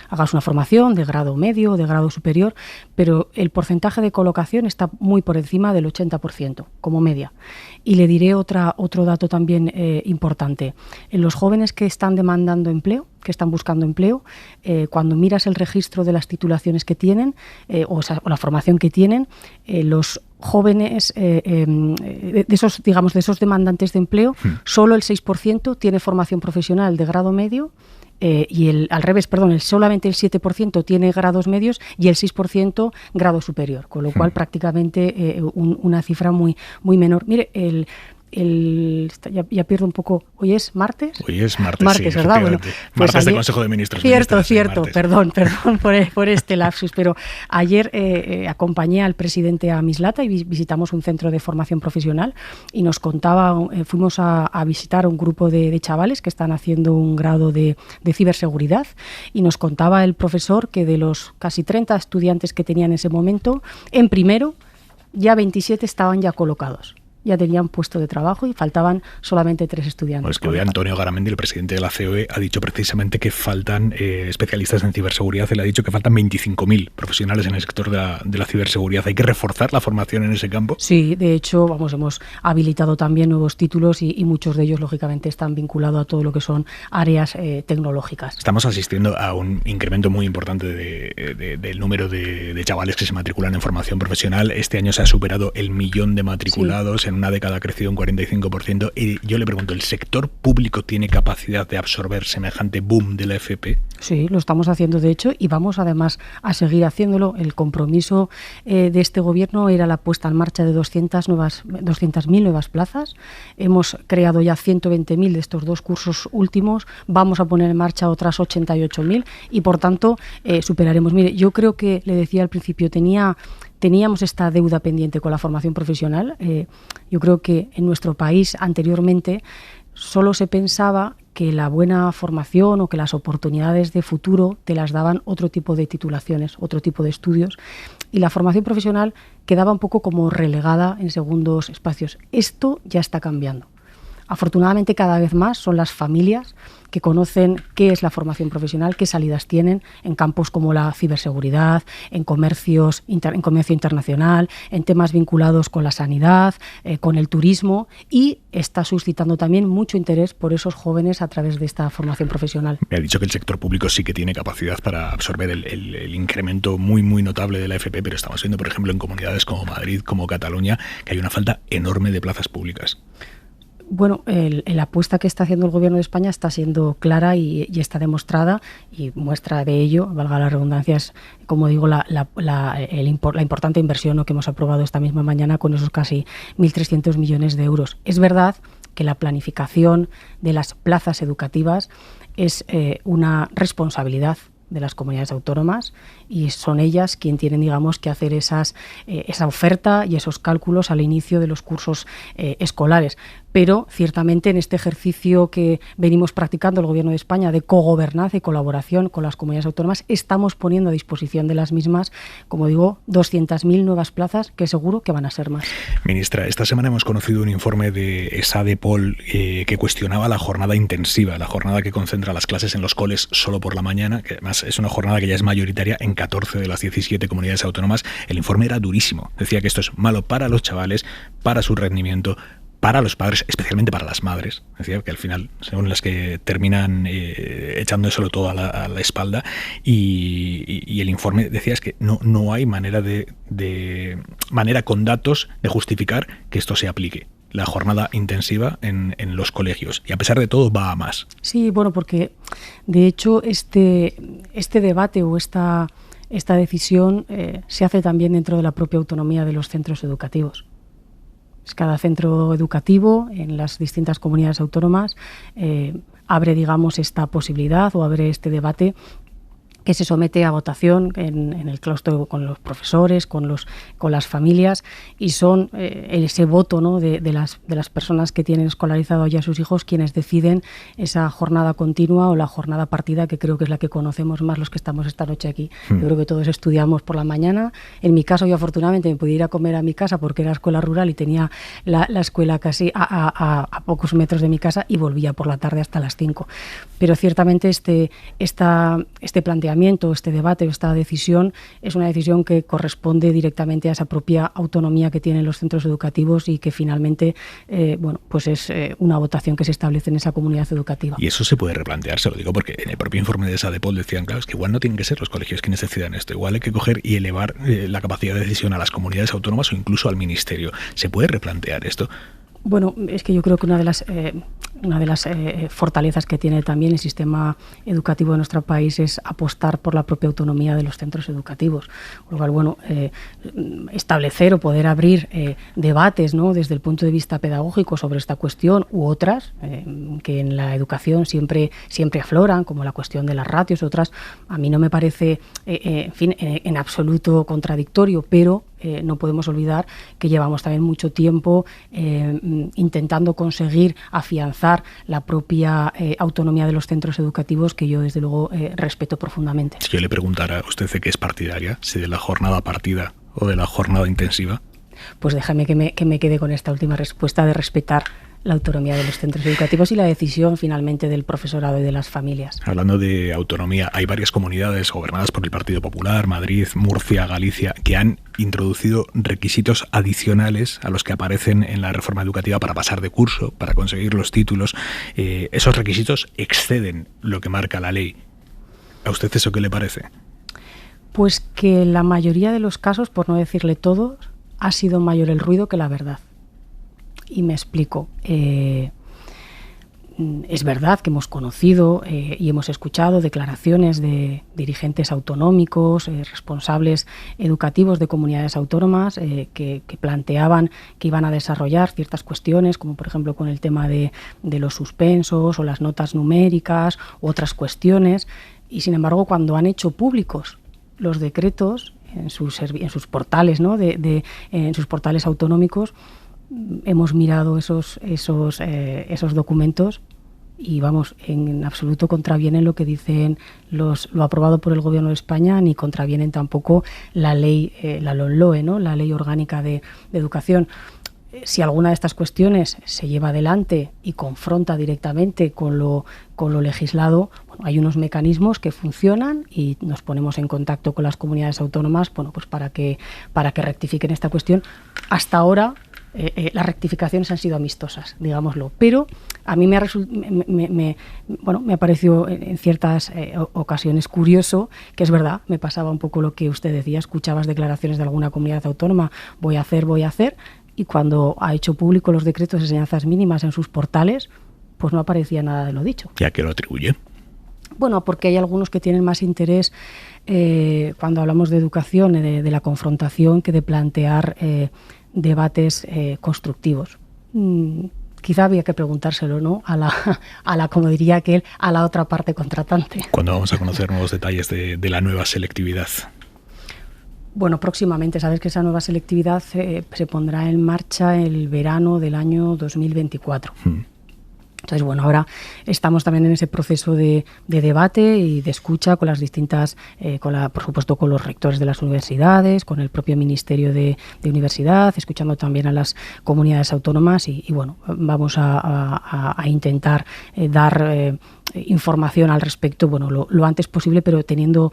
hagas una formación de grado medio o de grado superior, pero el porcentaje de colocación está muy por encima del 80% como media. Y le diré otro dato también importante. En los jóvenes que están demandando empleo, que están buscando empleo, cuando miras el registro de las titulaciones que tienen o la formación que tienen, los jóvenes de esos demandantes de empleo, solo el 6% tiene formación profesional de grado medio, y solamente el 7% tiene grados medios y el 6% grado superior, con lo cual prácticamente una cifra muy menor. Mire, ya pierdo un poco. ¿Hoy es martes? Hoy es martes, sí, ¿verdad? Bueno, pues martes ayer, de Consejo de Ministros. Cierto. Perdón por este lapsus. Pero ayer acompañé al presidente a Mislata y visitamos un centro de formación profesional y nos contaba, fuimos a visitar un grupo de chavales que están haciendo un grado de ciberseguridad, y nos contaba el profesor que de los casi 30 estudiantes que tenía en ese momento, en primero ya 27 estaban ya colocados. Ya tenían puesto de trabajo y faltaban solamente 3 estudiantes. Pues que hoy Antonio Garamendi, el presidente de la COE, ha dicho precisamente que faltan especialistas en ciberseguridad. Él ha dicho que faltan 25.000 profesionales en el sector de la ciberseguridad. ¿Hay que reforzar la formación en ese campo? Sí, de hecho, hemos habilitado también nuevos títulos y muchos de ellos, lógicamente, están vinculados a todo lo que son áreas tecnológicas. Estamos asistiendo a un incremento muy importante del número de chavales que se matriculan en formación profesional. Este año se ha superado el 1.000.000 de matriculados. Sí. En una década ha crecido un 45%. Y yo le pregunto, ¿el sector público tiene capacidad de absorber semejante boom de la FP? Sí, lo estamos haciendo de hecho y vamos además a seguir haciéndolo. El compromiso de este gobierno era la puesta en marcha de 200.000 nuevas plazas. Hemos creado ya 120.000 de estos 2 cursos últimos. Vamos a poner en marcha otras 88.000 y por tanto superaremos. Mire, yo creo que, le decía al principio, teníamos esta deuda pendiente con la formación profesional. Yo creo que en nuestro país anteriormente solo se pensaba que la buena formación o que las oportunidades de futuro te las daban otro tipo de titulaciones, otro tipo de estudios, y la formación profesional quedaba un poco como relegada en segundos espacios. Esto ya está cambiando. Afortunadamente, cada vez más son las familias que conocen qué es la formación profesional, qué salidas tienen en campos como la ciberseguridad, en comercio internacional, en temas vinculados con la sanidad, con el turismo, y está suscitando también mucho interés por esos jóvenes a través de esta formación profesional. Me ha dicho que el sector público sí que tiene capacidad para absorber el incremento muy notable de la FP, pero estamos viendo, por ejemplo, en comunidades como Madrid, como Cataluña, que hay una falta enorme de plazas públicas. Bueno, la apuesta que está haciendo el Gobierno de España está siendo clara y está demostrada, y muestra de ello, valga la redundancia, es, como digo, la importante inversión que hemos aprobado esta misma mañana con esos casi 1.300 millones de euros. Es verdad que la planificación de las plazas educativas es una responsabilidad de las comunidades autónomas y son ellas quienes tienen, digamos, que hacer esa oferta y esos cálculos al inicio de los cursos escolares. Pero ciertamente en este ejercicio que venimos practicando el Gobierno de España de cogobernanza y colaboración con las comunidades autónomas, estamos poniendo a disposición de las mismas, como digo, 200.000 nuevas plazas, que seguro que van a ser más. Ministra, esta semana hemos conocido un informe de ESADEPOL que cuestionaba la jornada intensiva, la jornada que concentra las clases en los coles solo por la mañana, que además es una jornada que ya es mayoritaria en 14 de las 17 comunidades autónomas. El informe era durísimo. Decía que esto es malo para los chavales, para su rendimiento, para los padres, especialmente para las madres. Decía que al final son las que terminan echándoselo todo a la espalda, y el informe decía es que no hay manera manera con datos de justificar que esto se aplique, la jornada intensiva en los colegios, y a pesar de todo va a más. Sí, bueno, porque de hecho este debate o esta decisión se hace también dentro de la propia autonomía de los centros educativos. Cada centro educativo en las distintas comunidades autónomas abre, digamos, esta posibilidad o abre este debate que se somete a votación en el claustro con los profesores, con las familias, y son ese voto, ¿no?, de las personas que tienen escolarizado ya a sus hijos quienes deciden esa jornada continua o la jornada partida, que creo que es la que conocemos más los que estamos esta noche aquí. Yo creo que todos estudiamos por la mañana. En mi caso, yo afortunadamente me podía ir a comer a mi casa porque era escuela rural y tenía la escuela casi a pocos metros de mi casa, y volvía por la tarde hasta las 5. Pero ciertamente este planteamiento, este debate, esta decisión es una decisión que corresponde directamente a esa propia autonomía que tienen los centros educativos, y que finalmente pues es una votación que se establece en esa comunidad educativa. Y eso se puede replantear, se lo digo porque en el propio informe de SADEPOL decían, claro, es que igual no tienen que ser los colegios quienes decidan esto, igual hay que coger y elevar la capacidad de decisión a las comunidades autónomas o incluso al ministerio. ¿Se puede replantear esto? Bueno, es que yo creo que una de las fortalezas que tiene también el sistema educativo de nuestro país es apostar por la propia autonomía de los centros educativos. Con lo cual, bueno, establecer o poder abrir debates, ¿no?, desde el punto de vista pedagógico sobre esta cuestión u otras que en la educación siempre afloran, como la cuestión de las ratios, otras, a mí no me parece, en absoluto contradictorio, pero no podemos olvidar que llevamos también mucho tiempo intentando conseguir afianzar la propia autonomía de los centros educativos, que yo desde luego respeto profundamente. Si yo le preguntara, ¿usted de qué es partidaria? ¿Si de la jornada partida o de la jornada intensiva? Pues déjame que me quede con esta última respuesta, de respetar la autonomía de los centros educativos y la decisión finalmente del profesorado y de las familias. Hablando de autonomía, hay varias comunidades gobernadas por el Partido Popular, Madrid, Murcia, Galicia, que han introducido requisitos adicionales a los que aparecen en la reforma educativa para pasar de curso, para conseguir los títulos. Esos requisitos exceden lo que marca la ley. ¿A usted eso qué le parece? Pues que en la mayoría de los casos, por no decirle todos, ha sido mayor el ruido que la verdad. Y me explico. Es verdad que hemos conocido y hemos escuchado declaraciones de dirigentes autonómicos, responsables educativos de comunidades autónomas que planteaban que iban a desarrollar ciertas cuestiones, como por ejemplo con el tema de los suspensos o las notas numéricas u otras cuestiones, y sin embargo cuando han hecho públicos los decretos en sus portales, ¿no?, en sus portales autonómicos, hemos mirado esos documentos y, vamos, en absoluto contravienen lo que dicen lo aprobado por el Gobierno de España, ni contravienen tampoco la ley, la LOMLOE, ¿no?, la Ley Orgánica de Educación. Si alguna de estas cuestiones se lleva adelante y confronta directamente con lo legislado, bueno, hay unos mecanismos que funcionan y nos ponemos en contacto con las comunidades autónomas, bueno, pues para que rectifiquen esta cuestión. Hasta ahora las rectificaciones han sido amistosas, digámoslo, pero a mí me ha parecido en ciertas ocasiones curioso, que es verdad, me pasaba un poco lo que usted decía, escuchabas declaraciones de alguna comunidad autónoma, voy a hacer, y cuando ha hecho público los decretos de enseñanzas mínimas en sus portales, pues no aparecía nada de lo dicho. ¿Y a qué lo atribuye? Bueno, porque hay algunos que tienen más interés cuando hablamos de educación, de la confrontación, que de plantear debates constructivos. Quizá había que preguntárselo, ¿no?, a la, como diría aquel, a la otra parte contratante. ¿Cuándo vamos a conocer nuevos detalles de la nueva selectividad? Bueno, próximamente. Sabes que esa nueva selectividad se pondrá en marcha el verano del año 2024. Entonces, bueno, ahora estamos también en ese proceso de debate y de escucha con las distintas, por supuesto, con los rectores de las universidades, con el propio Ministerio de Universidad, escuchando también a las comunidades autónomas y bueno, vamos a intentar dar información al respecto, bueno, lo antes posible, pero teniendo,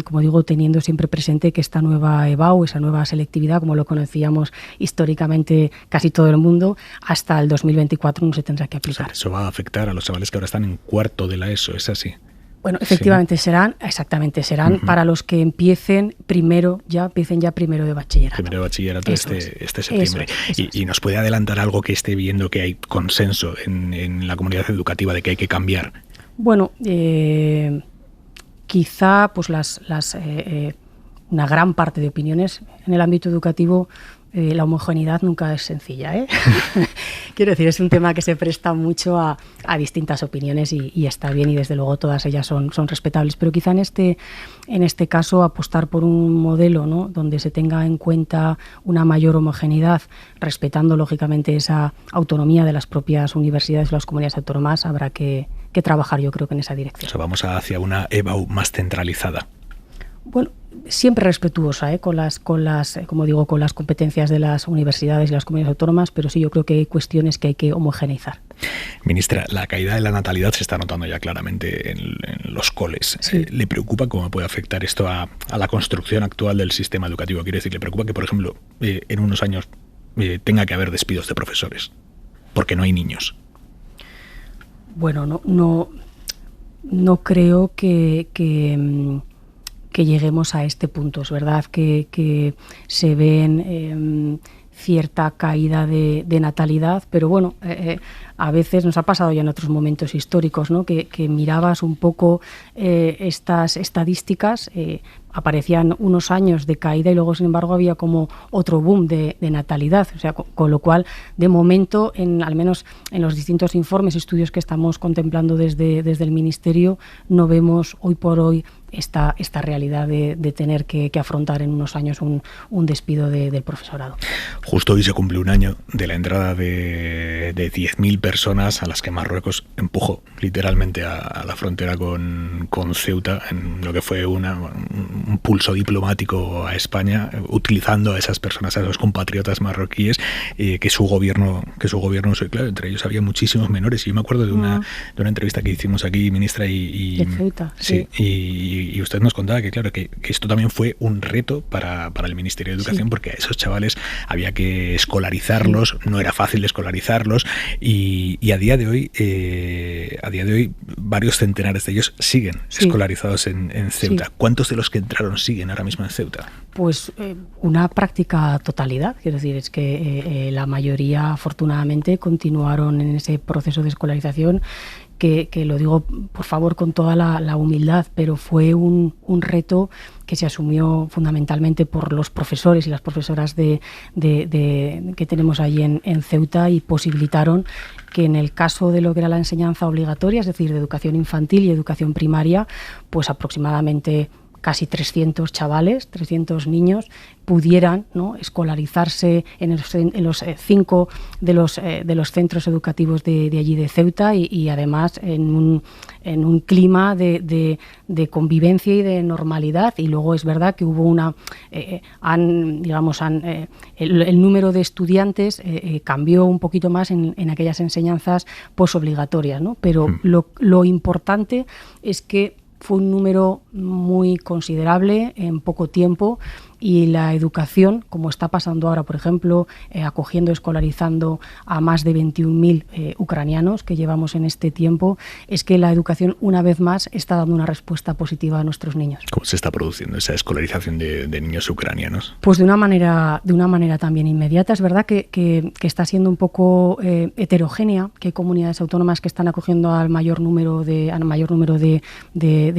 como digo, teniendo siempre presente que esta nueva EBAU, esa nueva selectividad, como lo conocíamos históricamente casi todo el mundo, hasta el 2024 no se tendrá que aplicar. O sea, eso va a afectar a los chavales que ahora están en cuarto de la ESO, ¿es así? Bueno, efectivamente sí. serán para los que empiecen ya primero de bachillerato. Primero de bachillerato este septiembre. Y nos puede adelantar algo que esté viendo que hay consenso en la comunidad educativa de que hay que cambiar. Bueno, quizá pues una gran parte de opiniones en el ámbito educativo la homogeneidad nunca es sencilla, ¿eh? Quiero decir, es un tema que se presta mucho a distintas opiniones y está bien, y desde luego todas ellas son respetables. Pero quizá en este caso apostar por un modelo, ¿no?, donde se tenga en cuenta una mayor homogeneidad, respetando lógicamente esa autonomía de las propias universidades y las comunidades autónomas, habrá que trabajar, yo creo, que en esa dirección. O sea, vamos hacia una EBAU más centralizada. Bueno, siempre respetuosa, con las competencias de las universidades y las comunidades autónomas, pero sí, yo creo que hay cuestiones que hay que homogeneizar. Ministra, la caída de la natalidad se está notando ya claramente en los coles. Sí. ¿Le preocupa cómo puede afectar esto a la construcción actual del sistema educativo? Quiero decir, ¿le preocupa que, por ejemplo, en unos años tenga que haber despidos de profesores porque no hay niños? Bueno, no creo que lleguemos a este punto. Es verdad que se ven cierta caída de natalidad, pero bueno, a veces nos ha pasado ya en otros momentos históricos, ¿no?, que mirabas un poco estas estadísticas, aparecían unos años de caída y luego, sin embargo, había como otro boom de natalidad. O sea, con lo cual, de momento, al menos en los distintos informes y estudios que estamos contemplando desde el Ministerio, no vemos hoy por hoy esta realidad de tener que afrontar en unos años un despido del profesorado. Justo hoy se cumple un año de la entrada de 10.000 personas a las que Marruecos empujó literalmente a la frontera con Ceuta, en lo que fue un pulso diplomático a España, utilizando a esas personas, a esos compatriotas marroquíes, que su gobierno usó. Y claro, entre ellos había muchísimos menores. Y yo me acuerdo de una entrevista que hicimos aquí, ministra, de Ceuta, sí. Y usted nos contaba que, claro, que esto también fue un reto para el Ministerio de Educación, porque a esos chavales había que escolarizarlos, no era fácil escolarizarlos, y a día de hoy varios centenares de ellos siguen escolarizados en Ceuta. ¿Cuántos de los que entraron siguen ahora mismo en Ceuta? Pues una práctica totalidad. Quiero decir, es que la mayoría, afortunadamente, continuaron en ese proceso de escolarización, que lo digo, por favor, con toda la humildad, pero fue un reto que se asumió fundamentalmente por los profesores y las profesoras que tenemos allí en Ceuta, y posibilitaron que, en el caso de lo que era la enseñanza obligatoria, es decir, de educación infantil y educación primaria, pues aproximadamente casi 300 chavales, 300 niños, pudieran, ¿no?, escolarizarse en los 5 de los centros educativos de allí de Ceuta, y además en un clima de convivencia y de normalidad. Y luego es verdad que hubo el número de estudiantes cambió un poquito más en aquellas enseñanzas posobligatorias, ¿no? Pero lo importante es que fue un número muy considerable en poco tiempo, y la educación, como está pasando ahora, por ejemplo, acogiendo, escolarizando a más de 21.000 ucranianos que llevamos en este tiempo, es que la educación, una vez más, está dando una respuesta positiva a nuestros niños. ¿Cómo se está produciendo esa escolarización de niños ucranianos? Pues de una manera también inmediata. Es verdad que está siendo un poco heterogénea, que hay comunidades autónomas que están acogiendo al mayor número de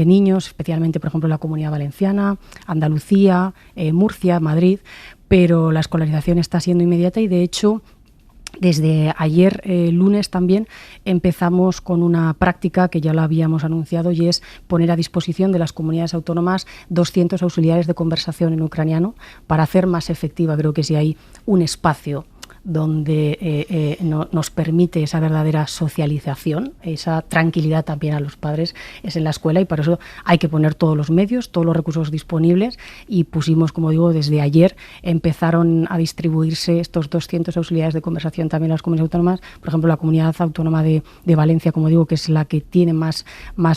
niños, especialmente, por ejemplo, la Comunidad Valenciana, Andalucía, Murcia, Madrid, pero la escolarización está siendo inmediata, y de hecho desde ayer, lunes, también empezamos con una práctica que ya la habíamos anunciado, y es poner a disposición de las comunidades autónomas 200 auxiliares de conversación en ucraniano para hacer más efectiva. Creo que si hay un espacio donde nos permite esa verdadera socialización, esa tranquilidad también a los padres, es en la escuela, y para eso hay que poner todos los medios, todos los recursos disponibles, y pusimos, como digo, desde ayer empezaron a distribuirse estos 200 auxiliares de conversación también a las comunidades autónomas. Por ejemplo, la comunidad autónoma de Valencia, como digo, que es la que tiene más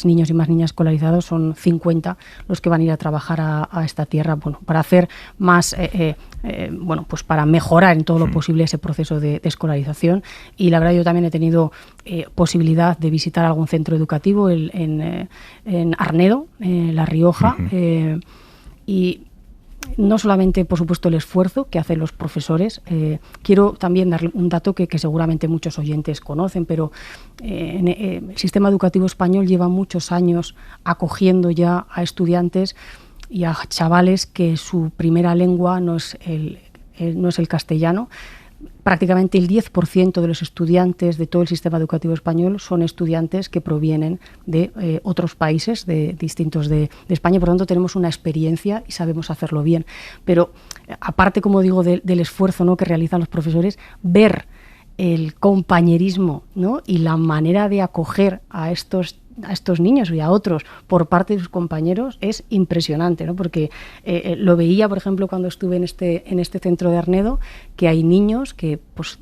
niños y más niñas escolarizados, son 50 los que van a ir a trabajar a esta tierra, bueno, para hacer más, pues para mejorar en todo lo posible ese proceso de escolarización. Y la verdad, yo también he tenido posibilidad de visitar algún centro educativo en Arnedo, La Rioja, y no solamente, por supuesto, el esfuerzo que hacen los profesores. Quiero también dar un dato que seguramente muchos oyentes conocen, pero el sistema educativo español lleva muchos años acogiendo ya a estudiantes y a chavales que su primera lengua no es el no es el castellano. Prácticamente el 10% de los estudiantes de todo el sistema educativo español son estudiantes que provienen de otros países distintos de España. Por lo tanto, tenemos una experiencia y sabemos hacerlo bien. Pero aparte, como digo, del esfuerzo, ¿no?, que realizan los profesores, ver el compañerismo, ¿no?, y la manera de acoger a estos niños y a otros por parte de sus compañeros es impresionante, ¿no? Porque lo veía, por ejemplo, cuando estuve en este centro de Arnedo, que hay niños que pues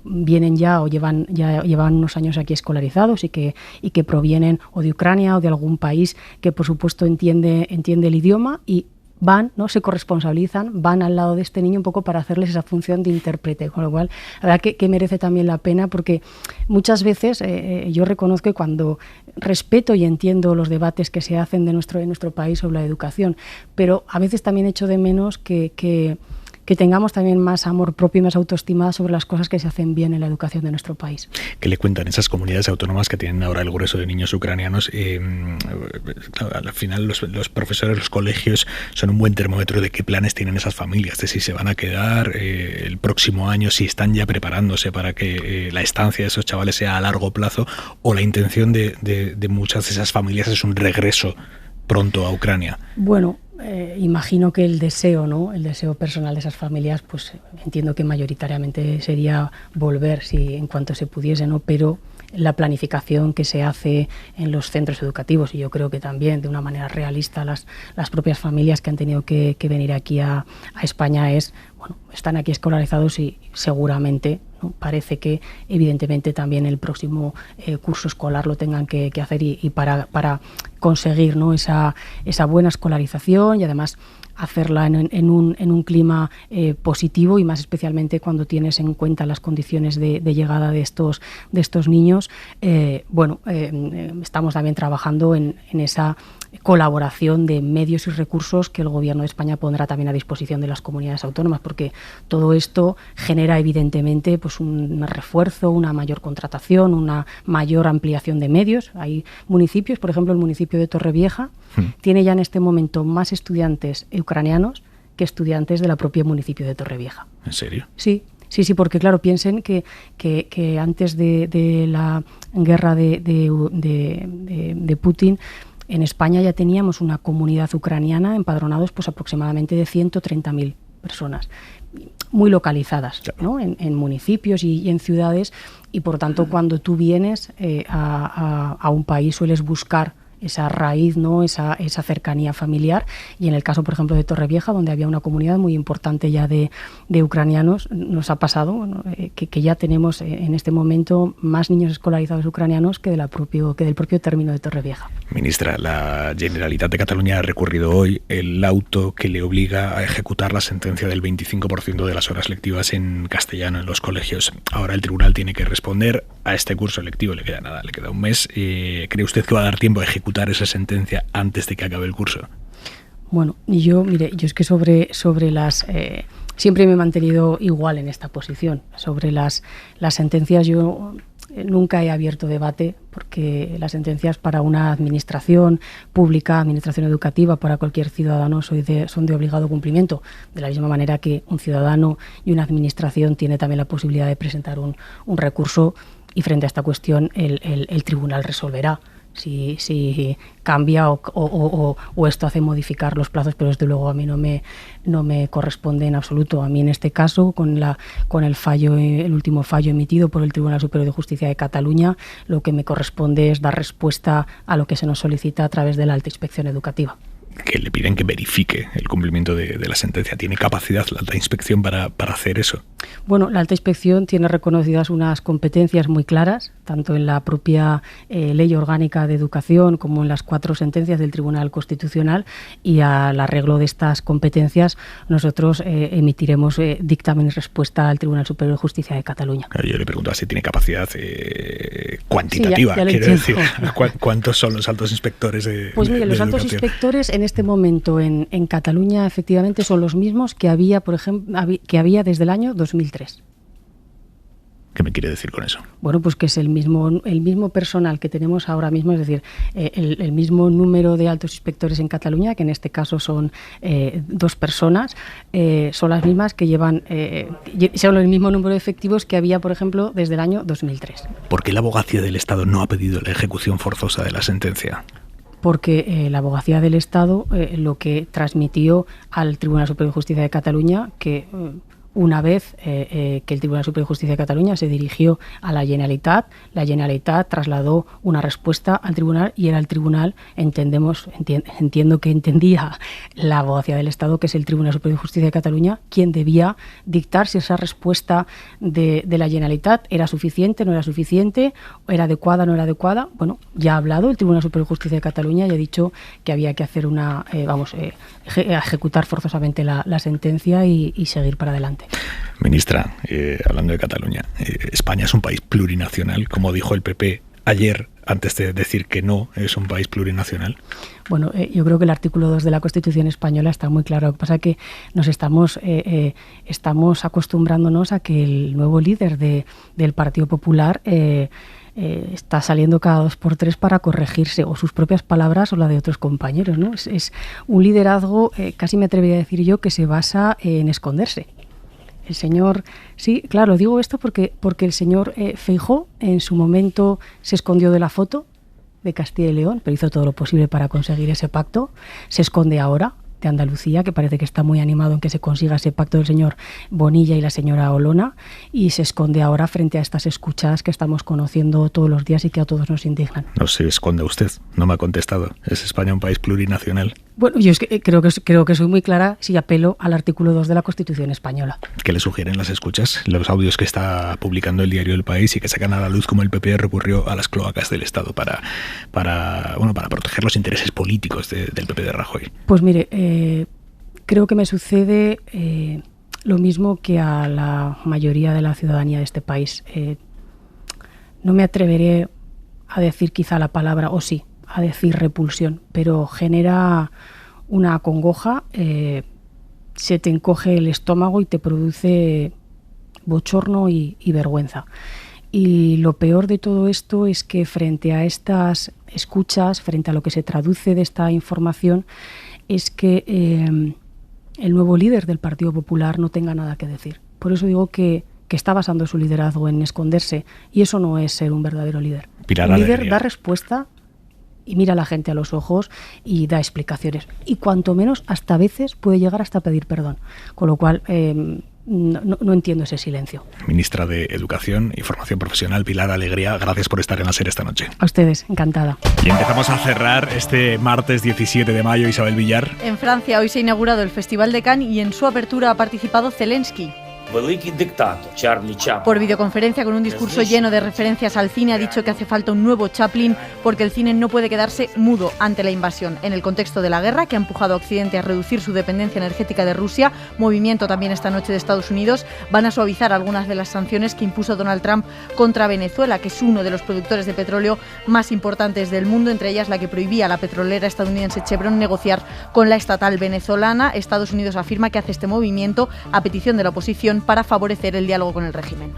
vienen ya o llevan unos años aquí escolarizados y que provienen o de Ucrania o de algún país que por supuesto entiende el idioma y van, ¿no?, se corresponsabilizan, van al lado de este niño un poco para hacerles esa función de intérprete, con lo cual la verdad que merece también la pena, porque muchas veces yo reconozco que cuando respeto y entiendo los debates que se hacen de nuestro país sobre la educación, pero a veces también echo de menos que tengamos también más amor propio y más autoestima sobre las cosas que se hacen bien en la educación de nuestro país. ¿Qué le cuentan esas comunidades autónomas que tienen ahora el grueso de niños ucranianos? Claro, al final los profesores, los colegios son un buen termómetro de qué planes tienen esas familias, de si se van a quedar el próximo año, si están ya preparándose para que la estancia de esos chavales sea a largo plazo, o la intención de muchas de esas familias es un regreso pronto a Ucrania. Bueno, imagino que el deseo, ¿no?, el deseo personal de esas familias, pues entiendo que mayoritariamente sería volver si en cuanto se pudiese, ¿no? Pero la planificación que se hace en los centros educativos, y yo creo que también de una manera realista las propias familias que han tenido que venir aquí a España es, bueno, están aquí escolarizados y seguramente, ¿no?, parece que evidentemente también el próximo curso escolar lo tengan que hacer y para conseguir, ¿no?, esa buena escolarización y además hacerla en un clima positivo, y más especialmente cuando tienes en cuenta las condiciones de llegada de estos niños. Estamos también trabajando en esa colaboración de medios y recursos que el Gobierno de España pondrá también a disposición de las comunidades autónomas, porque todo esto genera evidentemente pues un refuerzo, una mayor contratación, una mayor ampliación de medios. Hay municipios, por ejemplo el municipio de Torrevieja tiene ya en este momento más estudiantes ucranianos que estudiantes de la propia municipio de Torrevieja. ¿En serio? Sí, porque claro, piensen que antes de la guerra de Putin, en España ya teníamos una comunidad ucraniana empadronados pues aproximadamente de 130.000 personas, muy localizadas, ¿no?, en municipios y en ciudades, y por tanto cuando tú vienes a un país sueles buscar esa raíz, ¿no?, esa cercanía familiar, y en el caso, por ejemplo, de Torrevieja, donde había una comunidad muy importante ya de ucranianos, nos ha pasado, bueno, que ya tenemos en este momento más niños escolarizados ucranianos que del propio término de Torrevieja. Ministra, la Generalitat de Cataluña ha recurrido hoy el auto que le obliga a ejecutar la sentencia del 25% de las horas lectivas en castellano en los colegios. Ahora el tribunal tiene que responder a este curso lectivo, le queda nada, le queda un mes. ¿Cree usted que va a dar tiempo a ejecutar esa sentencia antes de que acabe el curso? Bueno, yo es que sobre las siempre me he mantenido igual en esta posición. Sobre las sentencias yo nunca he abierto debate, porque las sentencias para una administración pública, administración educativa, para cualquier ciudadano son de obligado cumplimiento, de la misma manera que un ciudadano y una administración tiene también la posibilidad de presentar un recurso, y frente a esta cuestión el tribunal resolverá si cambia o esto hace modificar los plazos, pero desde luego a mí no me corresponde en absoluto. A mí en este caso, con el último fallo emitido por el Tribunal Superior de Justicia de Cataluña, lo que me corresponde es dar respuesta a lo que se nos solicita a través de la Alta Inspección Educativa. Que le piden que verifique el cumplimiento de la sentencia. ¿Tiene capacidad la Alta Inspección para hacer eso? Bueno, la Alta Inspección tiene reconocidas unas competencias muy claras, tanto en la propia Ley Orgánica de Educación como en las 4 sentencias del Tribunal Constitucional, y al arreglo de estas competencias nosotros emitiremos dictamen y respuesta al Tribunal Superior de Justicia de Cataluña. Yo le preguntaba si tiene capacidad cuantitativa, sí, quiero decir. ¿Cuántos son los altos inspectores de Pues mire, los altos inspectores en este momento en Cataluña efectivamente son los mismos que había, por ejemplo, que había desde el año 2003. ¿Qué me quiere decir con eso? Bueno, pues que es el mismo personal que tenemos ahora mismo, es decir, el mismo número de altos inspectores en Cataluña, que en este caso son 2 personas, son las mismas que llevan, son el mismo número de efectivos que había, por ejemplo, desde el año 2003. ¿Por qué la Abogacía del Estado no ha pedido la ejecución forzosa de la sentencia? Porque la Abogacía del Estado lo que transmitió al Tribunal Superior de Justicia de Cataluña, que una vez que el Tribunal Superior de Justicia de Cataluña se dirigió a la Generalitat trasladó una respuesta al Tribunal y era el Tribunal, entiendo que entendía la Abogacía del Estado, que es el Tribunal Superior de Justicia de Cataluña, quien debía dictar si esa respuesta de la Generalitat era suficiente, no era suficiente, era adecuada, no era adecuada. Bueno, ya ha hablado el Tribunal Superior de Justicia de Cataluña y ha dicho que había que hacer ejecutar forzosamente la sentencia y seguir para adelante. Ministra, hablando de Cataluña, España es un país plurinacional, como dijo el PP ayer, antes de decir que no es un país plurinacional. Bueno, yo creo que el artículo 2 de la Constitución española está muy claro. Lo que pasa es que nos estamos acostumbrándonos a que el nuevo líder del Partido Popular está saliendo cada 2 por 3 para corregirse o sus propias palabras o la de otros compañeros, ¿no? Es un liderazgo, casi me atrevería a decir yo, que se basa en esconderse. El señor, sí, claro, digo esto porque el señor Feijóo en su momento se escondió de la foto de Castilla y León, pero hizo todo lo posible para conseguir ese pacto. Se esconde ahora de Andalucía, que parece que está muy animado en que se consiga ese pacto del señor Bonilla y la señora Olona, y se esconde ahora frente a estas escuchas que estamos conociendo todos los días y que a todos nos indignan. No se esconde usted, no me ha contestado. ¿Es España un país plurinacional? Bueno, yo es que creo que soy muy clara si apelo al artículo 2 de la Constitución española. ¿Qué le sugieren las escuchas? Los audios que está publicando el diario El País y que sacan a la luz como el PP recurrió a las cloacas del Estado para proteger los intereses políticos del PP de Rajoy. Pues mire, creo que me sucede lo mismo que a la mayoría de la ciudadanía de este país. No me atreveré a decir quizá la palabra, o sí, a decir repulsión, pero genera una congoja, se te encoge el estómago y te produce bochorno y vergüenza. Y lo peor de todo esto es que frente a estas escuchas, frente a lo que se traduce de esta información, es que el nuevo líder del Partido Popular no tenga nada que decir. Por eso digo que está basando su liderazgo en esconderse, y eso no es ser un verdadero líder. Un líder da respuesta y mira a la gente a los ojos y da explicaciones. Y cuanto menos, hasta a veces puede llegar hasta pedir perdón. Con lo cual, no entiendo ese silencio. Ministra de Educación y Formación Profesional, Pilar Alegría, gracias por estar en la SER esta noche. A ustedes, encantada. Y empezamos a cerrar este martes 17 de mayo, Isabel Villar. En Francia hoy se ha inaugurado el Festival de Cannes y en su apertura ha participado Zelensky. Por videoconferencia, con un discurso lleno de referencias al cine, ha dicho que hace falta un nuevo Chaplin porque el cine no puede quedarse mudo ante la invasión. En el contexto de la guerra, que ha empujado a Occidente a reducir su dependencia energética de Rusia, movimiento también esta noche de Estados Unidos, van a suavizar algunas de las sanciones que impuso Donald Trump contra Venezuela, que es uno de los productores de petróleo más importantes del mundo, entre ellas la que prohibía a la petrolera estadounidense Chevron negociar con la estatal venezolana. Estados Unidos afirma que hace este movimiento a petición de la oposición para favorecer el diálogo con el régimen.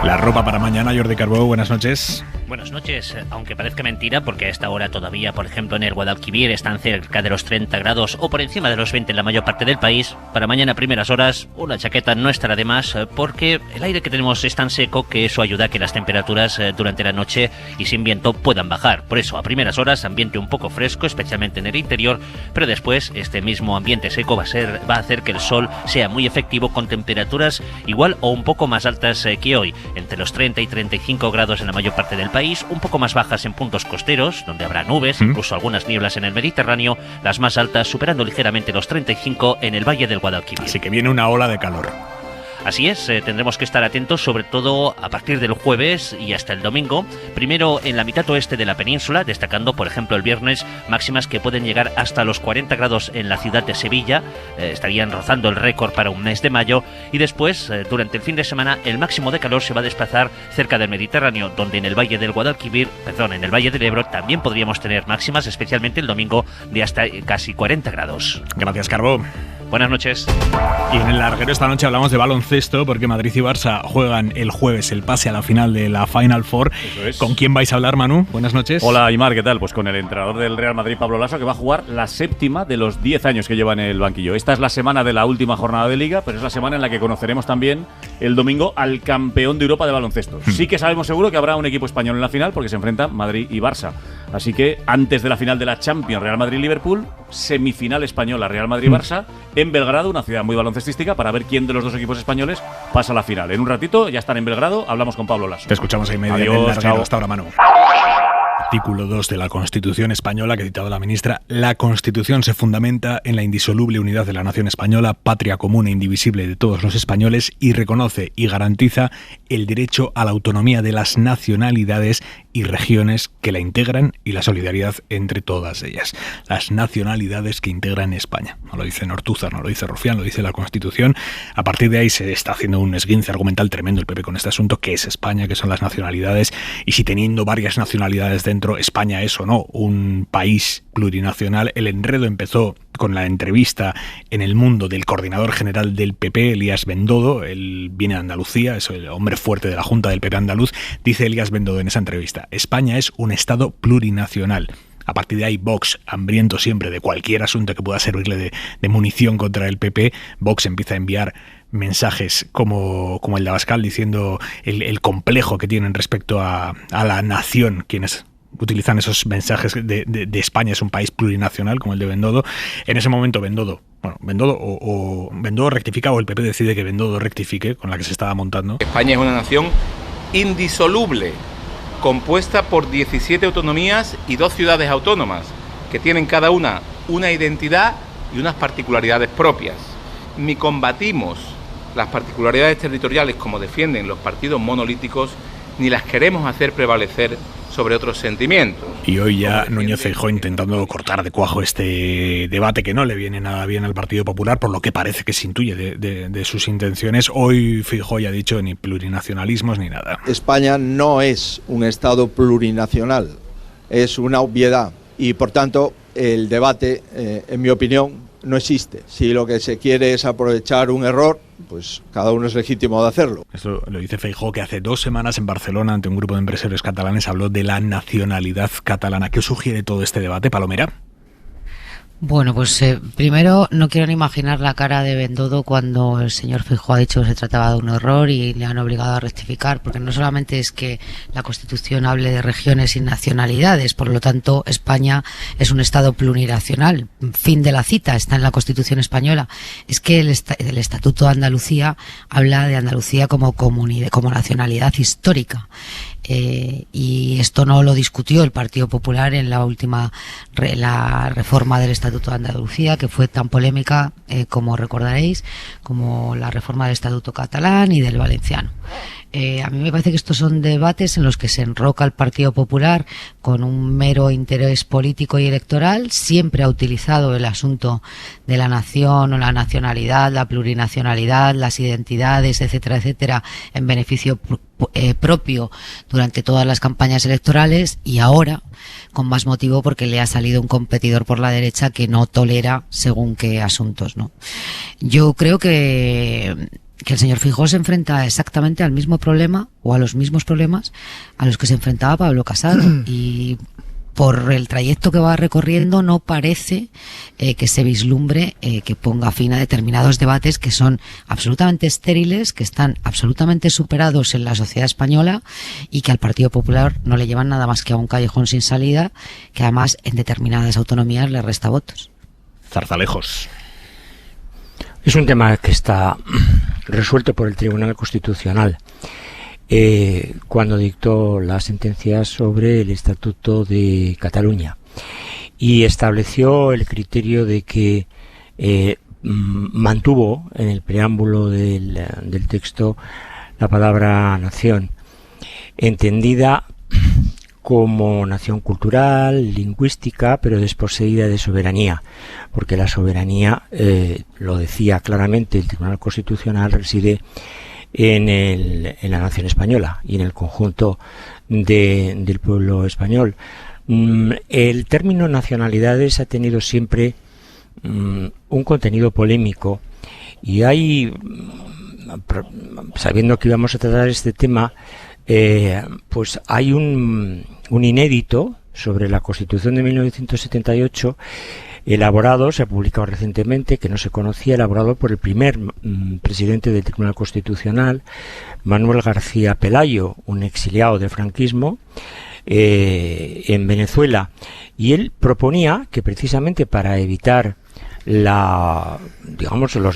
La ropa para mañana, Jordi Carbó, buenas noches. Buenas noches, aunque parezca mentira, porque a esta hora todavía, por ejemplo, en el Guadalquivir están cerca de los 30 grados o por encima de los 20 en la mayor parte del país. Para mañana, primeras horas, una chaqueta no estará de más, porque el aire que tenemos es tan seco que eso ayuda a que las temperaturas durante la noche y sin viento puedan bajar. Por eso, a primeras horas, ambiente un poco fresco, especialmente en el interior, pero después este mismo ambiente seco va a hacer que el sol sea muy efectivo con temperaturas igual o un poco más altas que hoy, entre los 30 y 35 grados en la mayor parte del país, un poco más bajas en puntos costeros, donde habrá nubes, incluso algunas nieblas en el Mediterráneo, las más altas superando ligeramente los 35 en el Valle del Guadalquivir. Así que viene una ola de calor. Así es, tendremos que estar atentos sobre todo a partir del jueves y hasta el domingo. Primero en la mitad oeste de la península, destacando por ejemplo el viernes máximas que pueden llegar hasta los 40 grados en la ciudad de Sevilla, estarían rozando el récord para un mes de mayo. Y después, durante el fin de semana, el máximo de calor se va a desplazar cerca del Mediterráneo, donde en el Valle del en el Valle del Ebro también podríamos tener máximas, especialmente el domingo, de hasta casi 40 grados. Gracias, Carbó. Buenas noches. Y en el larguero esta noche hablamos de baloncesto porque Madrid y Barça juegan el jueves el pase a la final de la Final Four. Eso es. ¿Con quién vais a hablar, Manu? Buenas noches. Hola, Aimar, ¿qué tal? Pues con el entrenador del Real Madrid, Pablo Laso, que va a jugar la 7ª de los 10 años que lleva en el banquillo. Esta es la semana de la última jornada de Liga, pero es la semana en la que conoceremos también el domingo al campeón de Europa de baloncesto. Sí que sabemos seguro que habrá un equipo español en la final porque se enfrentan Madrid y Barça. Así que antes de la final de la Champions, Real Madrid-Liverpool, semifinal española Real Madrid-Barça en Belgrado, una ciudad muy baloncestística, para ver quién de los dos equipos españoles pasa a la final. En un ratito ya están en Belgrado, hablamos con Pablo Laso. Te escuchamos ahí media. Adiós, chao. Hasta ahora, Manu. Artículo 2 de la Constitución española que ha citado la ministra. La Constitución se fundamenta en la indisoluble unidad de la nación española, patria común e indivisible de todos los españoles, y reconoce y garantiza el derecho a la autonomía de las nacionalidades y regiones que la integran y la solidaridad entre todas ellas. Las nacionalidades que integran España. No lo dice Ortúzar, no lo dice Rufián, lo dice la Constitución. A partir de ahí se está haciendo un esguince argumental tremendo el PP con este asunto. ¿Qué es España? ¿Qué son las nacionalidades? Y si teniendo varias nacionalidades dentro, España es o no un país plurinacional. El enredo empezó con la entrevista en El Mundo del coordinador general del PP, Elías Bendodo. Él viene de Andalucía, es el hombre fuerte de la Junta del PP andaluz. Dice Elías Bendodo en esa entrevista: España es un Estado plurinacional. A partir de ahí, Vox, hambriento siempre de cualquier asunto que pueda servirle de munición contra el PP, Vox empieza a enviar mensajes como el de Abascal, diciendo el complejo que tienen respecto a la nación, quienes utilizan esos mensajes de España es un país plurinacional, como el de Bendodo. En ese momento Bendodo rectifica, o el PP decide que Bendodo rectifique, con la que se estaba montando. España es una nación indisoluble, compuesta por 17 autonomías y 2 ciudades autónomas, que tienen cada una identidad y unas particularidades propias. Ni combatimos las particularidades territoriales como defienden los partidos monolíticos, ni las queremos hacer prevalecer sobre otros sentimientos. Y hoy ya Núñez Feijóo intentando cortar de cuajo este debate que no le viene nada bien al Partido Popular, por lo que parece que se intuye de sus intenciones. Hoy Feijóo ya ha dicho ni plurinacionalismos ni nada. España no es un Estado plurinacional, es una obviedad y por tanto el debate, en mi opinión, no existe. Si lo que se quiere es aprovechar un error, pues cada uno es legítimo de hacerlo. Esto lo dice Feijóo, que hace 2 semanas en Barcelona, ante un grupo de empresarios catalanes, habló de la nacionalidad catalana. ¿Qué sugiere todo este debate, Palomera? Bueno, pues primero no quiero ni imaginar la cara de Bendodo cuando el señor Feijóo ha dicho que se trataba de un error y le han obligado a rectificar, porque no solamente es que la Constitución hable de regiones y nacionalidades, por lo tanto España es un Estado plurinacional, fin de la cita, está en la Constitución española. Es que el Estatuto de Andalucía habla de Andalucía como nacionalidad histórica. Y esto no lo discutió el Partido Popular en la última la reforma del Estatuto de Andalucía, que fue tan polémica como recordaréis, como la reforma del Estatuto catalán y del valenciano. A mí me parece que estos son debates en los que se enroca el Partido Popular con un mero interés político y electoral. Siempre ha utilizado el asunto de la nación o la nacionalidad, la plurinacionalidad, las identidades, etcétera, etcétera, en beneficio propio durante todas las campañas electorales, y ahora con más motivo porque le ha salido un competidor por la derecha que no tolera según qué asuntos, ¿no? Yo creo que el señor Feijóo se enfrenta exactamente al mismo problema o a los mismos problemas a los que se enfrentaba Pablo Casado, y por el trayecto que va recorriendo no parece que se vislumbre que ponga fin a determinados debates que son absolutamente estériles, que están absolutamente superados en la sociedad española y que al Partido Popular no le llevan nada más que a un callejón sin salida, que además en determinadas autonomías le resta votos. Zarzalejos. Es un tema que está resuelto por el Tribunal Constitucional cuando dictó la sentencia sobre el Estatuto de Cataluña, y estableció el criterio de que mantuvo en el preámbulo del texto la palabra nación, entendida como nación cultural, lingüística, pero desposeída de soberanía, porque la soberanía, lo decía claramente el Tribunal Constitucional, reside en la nación española y en el conjunto del pueblo español. El término nacionalidades ha tenido siempre un contenido polémico, y hay, sabiendo que íbamos a tratar este tema, pues hay un inédito sobre la Constitución de 1978 elaborado, se ha publicado recientemente, que no se conocía, elaborado por el primer presidente del Tribunal Constitucional, Manuel García Pelayo, un exiliado del franquismo en Venezuela, y él proponía que precisamente para evitar los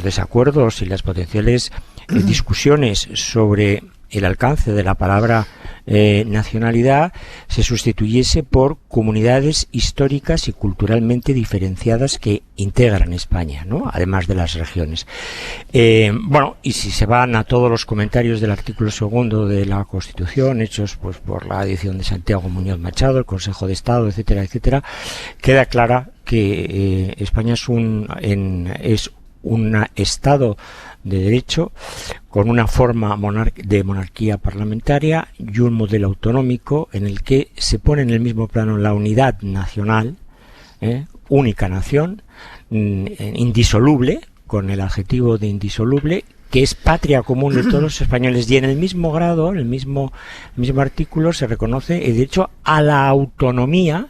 desacuerdos y las potenciales discusiones sobre el alcance de la palabra nacionalidad se sustituyese por comunidades históricas y culturalmente diferenciadas que integran España, ¿no? Además de las regiones. Y si se van a todos los comentarios del artículo 2 de la Constitución, hechos pues por la edición de Santiago Muñoz Machado, el Consejo de Estado, etcétera, etcétera, queda clara que España es un Estado de derecho con una forma de monarquía parlamentaria y un modelo autonómico en el que se pone en el mismo plano la unidad nacional, única nación, indisoluble, con el adjetivo de indisoluble, que es patria común de todos los españoles, y en el mismo grado, en el mismo artículo, se reconoce el derecho a la autonomía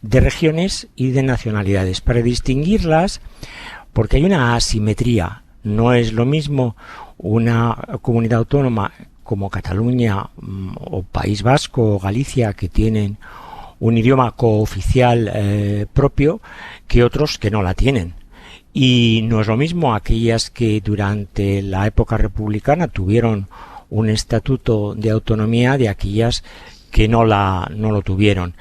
de regiones y de nacionalidades, para distinguirlas, porque hay una asimetría. No es lo mismo una comunidad autónoma como Cataluña o País Vasco o Galicia, que tienen un idioma cooficial propio, que otros que no la tienen. Y no es lo mismo aquellas que durante la época republicana tuvieron un estatuto de autonomía de aquellas que no lo tuvieron.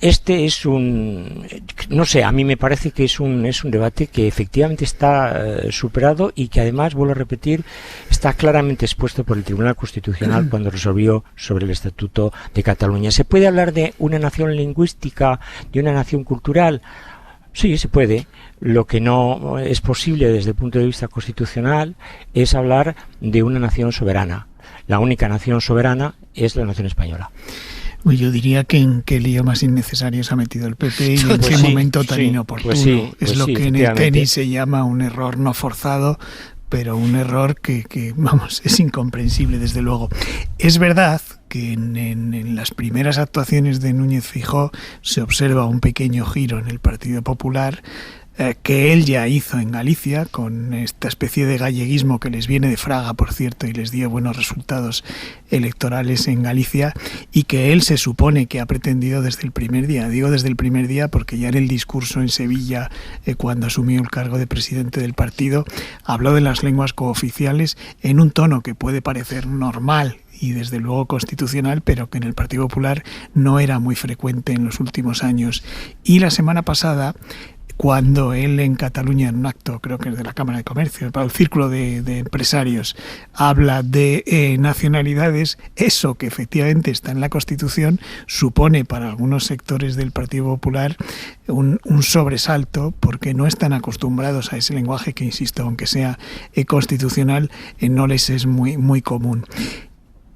Este es a mí me parece que es un debate que efectivamente está superado, y que además, vuelvo a repetir, está claramente expuesto por el Tribunal Constitucional cuando resolvió sobre el Estatuto de Cataluña. ¿Se puede hablar de una nación lingüística, de una nación cultural? Sí, se puede. Lo que no es posible desde el punto de vista constitucional es hablar de una nación soberana. La única nación soberana es la nación española. Yo diría que en qué lío más innecesario se ha metido el PP y en qué momento tan inoportuno. Es lo que en el tenis se llama un error no forzado, pero un error que es incomprensible, desde luego. Es verdad que en las primeras actuaciones de Núñez Feijóo se observa un pequeño giro en el Partido Popular, que él ya hizo en Galicia, con esta especie de galleguismo que les viene de Fraga, por cierto, y les dio buenos resultados electorales en Galicia, y que él se supone que ha pretendido desde el primer día. Digo desde el primer día porque ya en el discurso en Sevilla, cuando asumió el cargo de presidente del partido, habló de las lenguas cooficiales en un tono que puede parecer normal y desde luego constitucional, pero que en el Partido Popular no era muy frecuente en los últimos años. Y la semana pasada, cuando él en Cataluña, en un acto, creo que es de la Cámara de Comercio, para el círculo de empresarios, habla de nacionalidades, eso que efectivamente está en la Constitución supone para algunos sectores del Partido Popular un sobresalto, porque no están acostumbrados a ese lenguaje que, insisto, aunque sea constitucional, no les es muy común.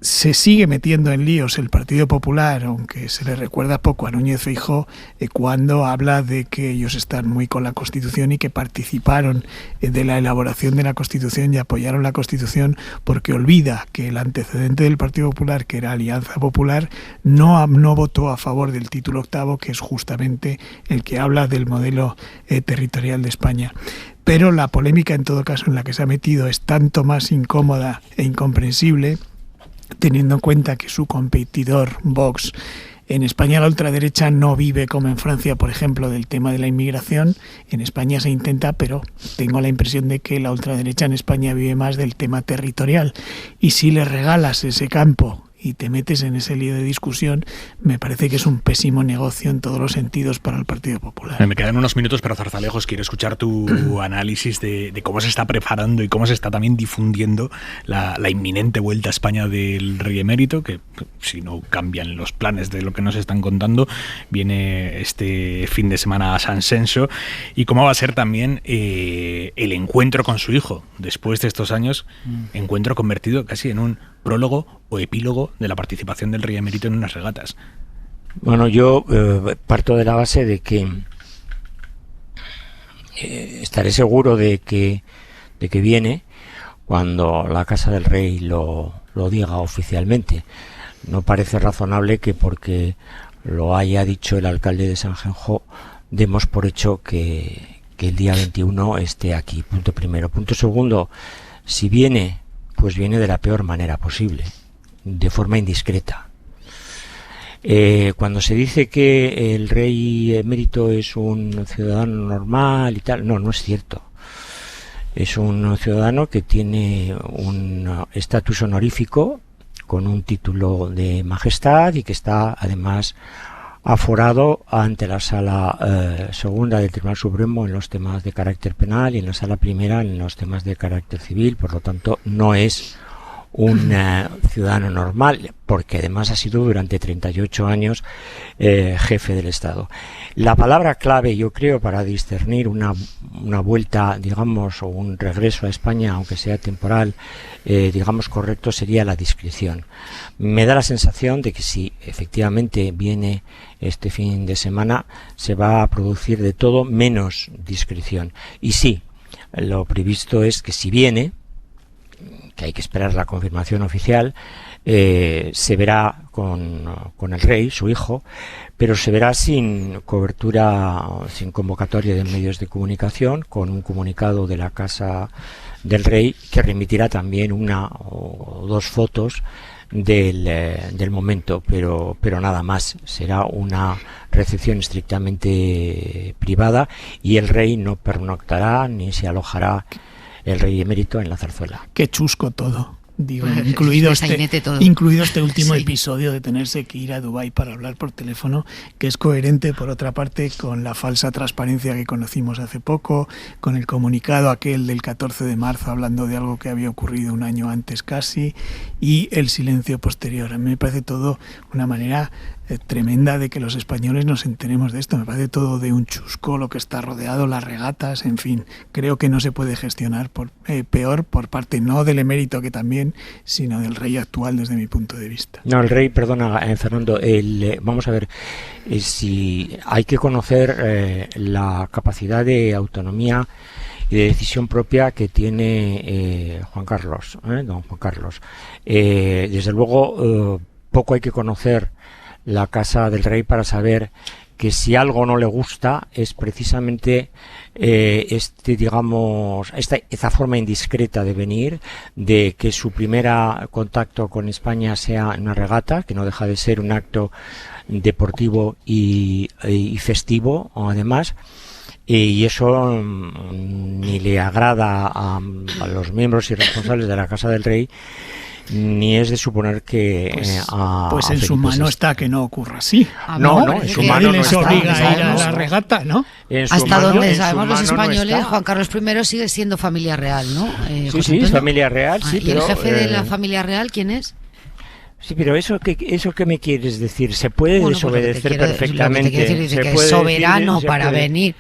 Se sigue metiendo en líos el Partido Popular, aunque se le recuerda poco a Núñez Feijóo cuando habla de que ellos están muy con la Constitución y que participaron de la elaboración de la Constitución y apoyaron la Constitución, porque olvida que el antecedente del Partido Popular, que era Alianza Popular, no votó a favor del título octavo, que es justamente el que habla del modelo territorial de España. Pero la polémica, en todo caso, en la que se ha metido es tanto más incómoda e incomprensible, teniendo en cuenta que su competidor, Vox, en España la ultraderecha no vive como en Francia, por ejemplo, del tema de la inmigración. En España se intenta, pero tengo la impresión de que la ultraderecha en España vive más del tema territorial. Y si le regalas ese campo y te metes en ese lío de discusión, me parece que es un pésimo negocio en todos los sentidos para el Partido Popular. Me quedan unos minutos, pero Zarzalejos, quiero escuchar tu análisis de cómo se está preparando y cómo se está también difundiendo la inminente vuelta a España del Rey Emérito, que si no cambian los planes de lo que nos están contando, viene este fin de semana a San Senso, y cómo va a ser también el encuentro con su hijo, después de estos años, encuentro convertido casi en un prólogo o epílogo de la participación del Rey Emérito en unas regatas. Bueno, yo parto de la base de que estaré seguro de que viene cuando la Casa del Rey lo diga oficialmente. No parece razonable que porque lo haya dicho el alcalde de Sanjenjo demos por hecho que el día 21 esté aquí. Punto primero. Punto segundo, si viene, pues viene de la peor manera posible, de forma indiscreta. Cuando se dice que el rey emérito es un ciudadano normal y tal, no es cierto. Es un ciudadano que tiene un estatus honorífico con un título de majestad y que está además aforado ante la Sala Segunda del Tribunal Supremo en los temas de carácter penal y en la Sala Primera en los temas de carácter civil. Por lo tanto, no es un ciudadano normal, porque además ha sido durante 38 años jefe del Estado. La palabra clave, yo creo, para discernir una vuelta, digamos, o un regreso a España, aunque sea temporal, digamos, correcto, sería la discreción. Me da la sensación de que si efectivamente viene este fin de semana, se va a producir de todo menos discreción. Y sí, lo previsto es que si viene, que hay que esperar la confirmación oficial, se verá con el rey, su hijo, pero se verá sin cobertura, sin convocatoria de medios de comunicación, con un comunicado de la Casa del Rey que remitirá también una o dos fotos del momento, pero nada más. Será una recepción estrictamente privada y el rey no pernoctará ni se alojará el rey emérito en la Zarzuela. Qué chusco todo. Digo, incluido este último episodio de tenerse que ir a Dubái para hablar por teléfono, que es coherente, por otra parte, con la falsa transparencia que conocimos hace poco, con el comunicado aquel del 14 de marzo hablando de algo que había ocurrido un año antes casi, y el silencio posterior. A mí me parece todo una manera tremenda de que los españoles nos enteremos de esto. Me parece todo de un chusco, lo que está rodeado, las regatas, en fin. Creo que no se puede gestionar peor por parte no del emérito, que también, sino del rey actual desde mi punto de vista. No, el rey, perdona, Fernando, vamos a ver, si hay que conocer la capacidad de autonomía y de decisión propia que tiene don Juan Carlos. Desde luego, poco hay que conocer la Casa del Rey para saber que si algo no le gusta es precisamente esta forma indiscreta de venir, de que su primer contacto con España sea en una regata, que no deja de ser un acto deportivo y festivo, además. Y eso ni le agrada a los miembros y responsables de la Casa del Rey, ni es de suponer que pues en su mano está que no ocurra así. No, en su mano no les obliga a ir a la regata, ¿no? Hasta donde sabemos los españoles, Juan Carlos I sigue siendo familia real, ¿no? Sí, es familia real, sí. ¿Y el jefe de la familia real quién es? Sí, pero eso qué me quieres decir? Se puede desobedecer perfectamente. Lo que te quiero decir es que es soberano para venir.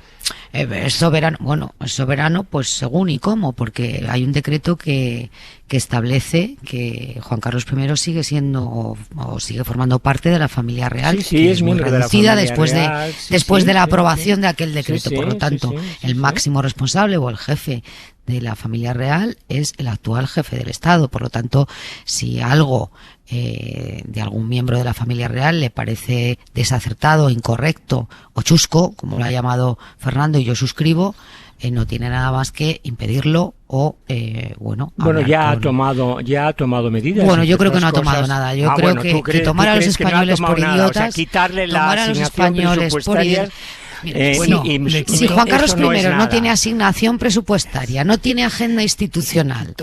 Es soberano, pues según y cómo, porque hay un decreto que establece que Juan Carlos I sigue siendo o sigue formando parte de la familia real, que es muy reducida después de la aprobación de aquel decreto. Por lo tanto, el máximo responsable o el jefe de la familia real es el actual jefe del Estado. Por lo tanto, si algo de algún miembro de la familia real le parece desacertado, incorrecto o chusco, como lo ha llamado Fernando, y yo suscribo, no tiene nada más que impedirlo o ya ha tomado medidas. Bueno, yo creo que no ha tomado nada. Yo creo que tomar a los españoles por idiotas, o sea, quitarle la tomar a los españoles por idiotas. Si Juan Carlos I no tiene asignación presupuestaria, no tiene agenda institucional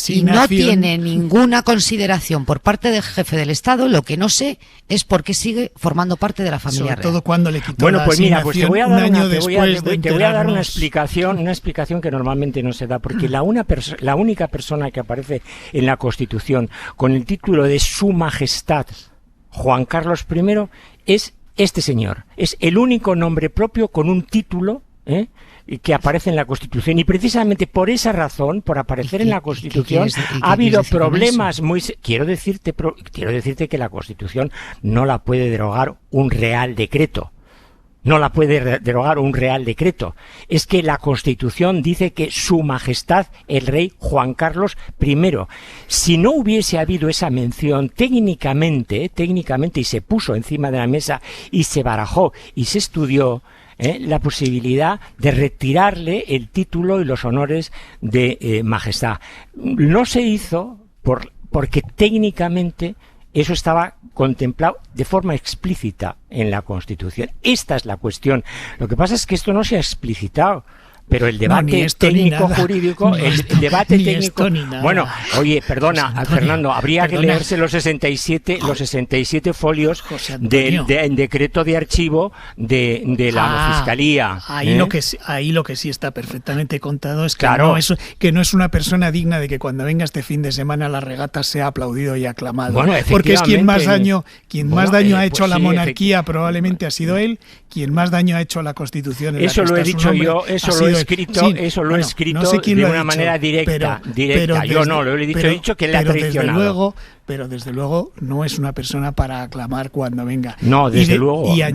y no tiene ninguna consideración por parte del jefe del Estado, lo que no sé es por qué sigue formando parte de la familia real. Todo cuando le quitó la asignación te voy a dar una explicación que normalmente no se da, porque la única persona que aparece en la Constitución con el título de Su Majestad Juan Carlos I es este señor. Es el único nombre propio con un título que aparece en la Constitución, y precisamente por esa razón, por aparecer en la Constitución, ha habido problemas muy... Quiero decirte que la Constitución no la puede derogar un real decreto. No la puede derogar un real decreto. Es que la Constitución dice que Su Majestad el Rey Juan Carlos I. Si no hubiese habido esa mención técnicamente, y se puso encima de la mesa y se barajó y se estudió, la posibilidad de retirarle el título y los honores de majestad. No se hizo porque técnicamente eso estaba contemplado de forma explícita en la Constitución. Esta es la cuestión. Lo que pasa es que esto no se ha explicitado. Pero el debate técnico-jurídico, el debate técnico... Bueno, oye, perdona, Fernando, habría que leerse los 67 folios del decreto de archivo de la Fiscalía. Ahí lo que sí está perfectamente contado es que no es una persona digna de que cuando venga este fin de semana a las regatas sea aplaudido y aclamado. Bueno, porque es quien más daño ha hecho a la monarquía, probablemente ha sido él, quien más daño ha hecho a la Constitución. Eso lo he dicho yo, eso lo he escrito de una manera directa. Yo no lo he dicho que le ha traicionado. Pero desde luego no es una persona para aclamar cuando venga. No, desde luego. La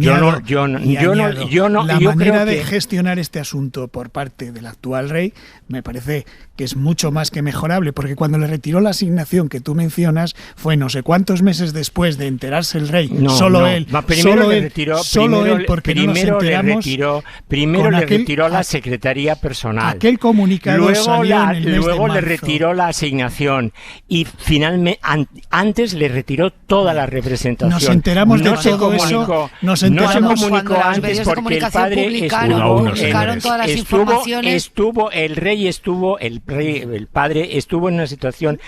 manera de gestionar este asunto por parte del actual rey me parece que es mucho más que mejorable, porque cuando le retiró la asignación que tú mencionas fue no sé cuántos meses después de enterarse el rey, Primero le retiró la secretaría personal. Aquel comunicado luego le retiró la asignación y finalmente antes le retiró toda la representación. Nos enteramos de todo eso. No se comunicó antes porque el padre el padre estuvo en una situación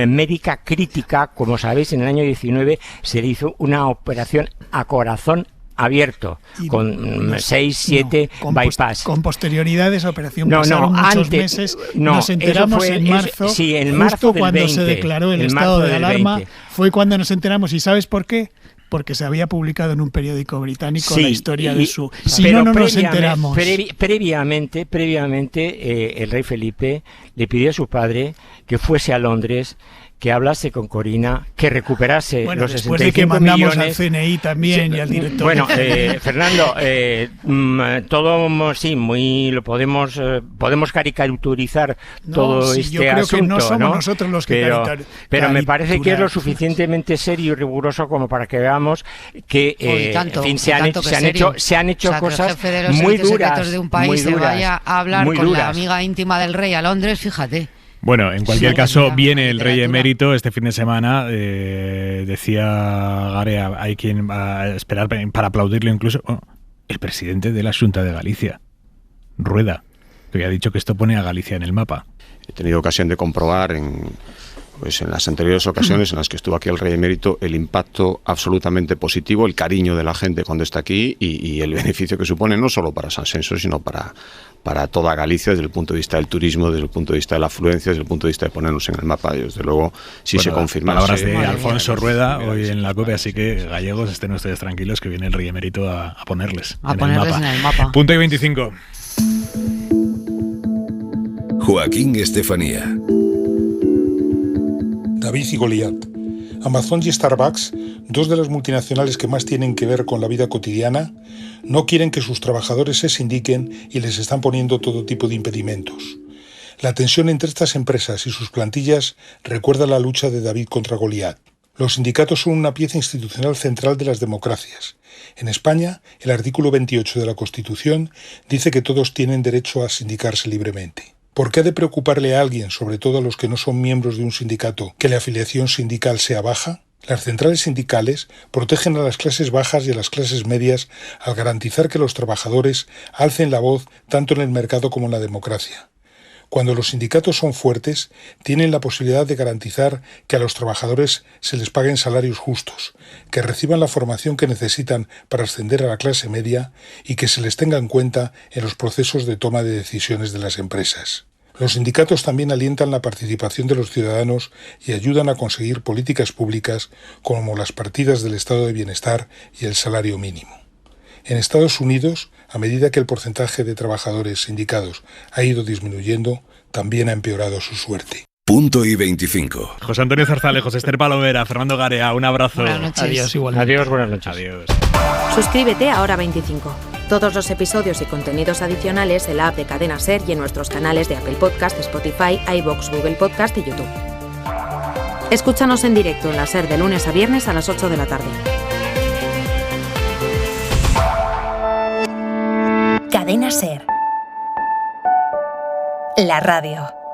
médica crítica. Como sabéis, en el año 19 se le hizo una operación a corazón abierto, con 6-7 bypass. Con posterioridad de esa operación pasaron muchos meses. Nos enteramos en marzo, justo cuando se declaró el estado de alarma, fue cuando nos enteramos. ¿Y sabes por qué? Porque se había publicado en un periódico británico la historia de su... no nos enteramos. Previamente, el rey Felipe le pidió a su padre que fuese a Londres, que hablase con Corina, que recuperase los 65 después de que mandamos al CNI también y al director. Bueno, Fernando, lo podemos caricaturizar todo este yo creo asunto, que no somos nosotros los que pero me parece que es lo suficientemente serio y riguroso como para que veamos que se han hecho cosas muy duras de un país se vaya a hablar con la amiga íntima del rey a Londres, fíjate. Bueno, en cualquier caso, viene el rey emérito este fin de semana. Decía Garea, hay quien va a esperar para aplaudirlo incluso. El presidente de la Xunta de Galicia, Rueda, que había dicho que esto pone a Galicia en el mapa. He tenido ocasión de comprobar en las anteriores ocasiones en las que estuvo aquí el rey emérito el impacto absolutamente positivo, el cariño de la gente cuando está aquí y el beneficio que supone no solo para San Senso, sino para toda Galicia desde el punto de vista del turismo, desde el punto de vista de la afluencia, desde el punto de vista de ponernos en el mapa. Y desde luego, si se confirma... Palabras de Alfonso Rueda hoy en la COPE, así que gallegos, estén ustedes tranquilos que viene el rey emérito a ponerles en el mapa. Punto y 25. Joaquín Estefanía. David y Goliat. Amazon y Starbucks, dos de las multinacionales que más tienen que ver con la vida cotidiana, no quieren que sus trabajadores se sindiquen y les están poniendo todo tipo de impedimentos. La tensión entre estas empresas y sus plantillas recuerda la lucha de David contra Goliat. Los sindicatos son una pieza institucional central de las democracias. En España, el artículo 28 de la Constitución dice que todos tienen derecho a sindicarse libremente. ¿Por qué ha de preocuparle a alguien, sobre todo a los que no son miembros de un sindicato, que la afiliación sindical sea baja? Las centrales sindicales protegen a las clases bajas y a las clases medias al garantizar que los trabajadores alcen la voz tanto en el mercado como en la democracia. Cuando los sindicatos son fuertes, tienen la posibilidad de garantizar que a los trabajadores se les paguen salarios justos, que reciban la formación que necesitan para ascender a la clase media y que se les tenga en cuenta en los procesos de toma de decisiones de las empresas. Los sindicatos también alientan la participación de los ciudadanos y ayudan a conseguir políticas públicas como las partidas del estado de bienestar y el salario mínimo. En Estados Unidos, a medida que el porcentaje de trabajadores sindicados ha ido disminuyendo, también ha empeorado su suerte. Punto y 25. José Antonio Zarzalejos, Esther Palomera, Fernando Garea, un abrazo. Buenas noches. Adiós, igual. Adiós, buenas noches. Adiós. Suscríbete a Hora 25. Todos los episodios y contenidos adicionales en la app de Cadena SER y en nuestros canales de Apple Podcast, Spotify, iVoox, Google Podcast y YouTube. Escúchanos en directo en la SER de lunes a viernes a las 8 de la tarde. Cadena SER. La radio.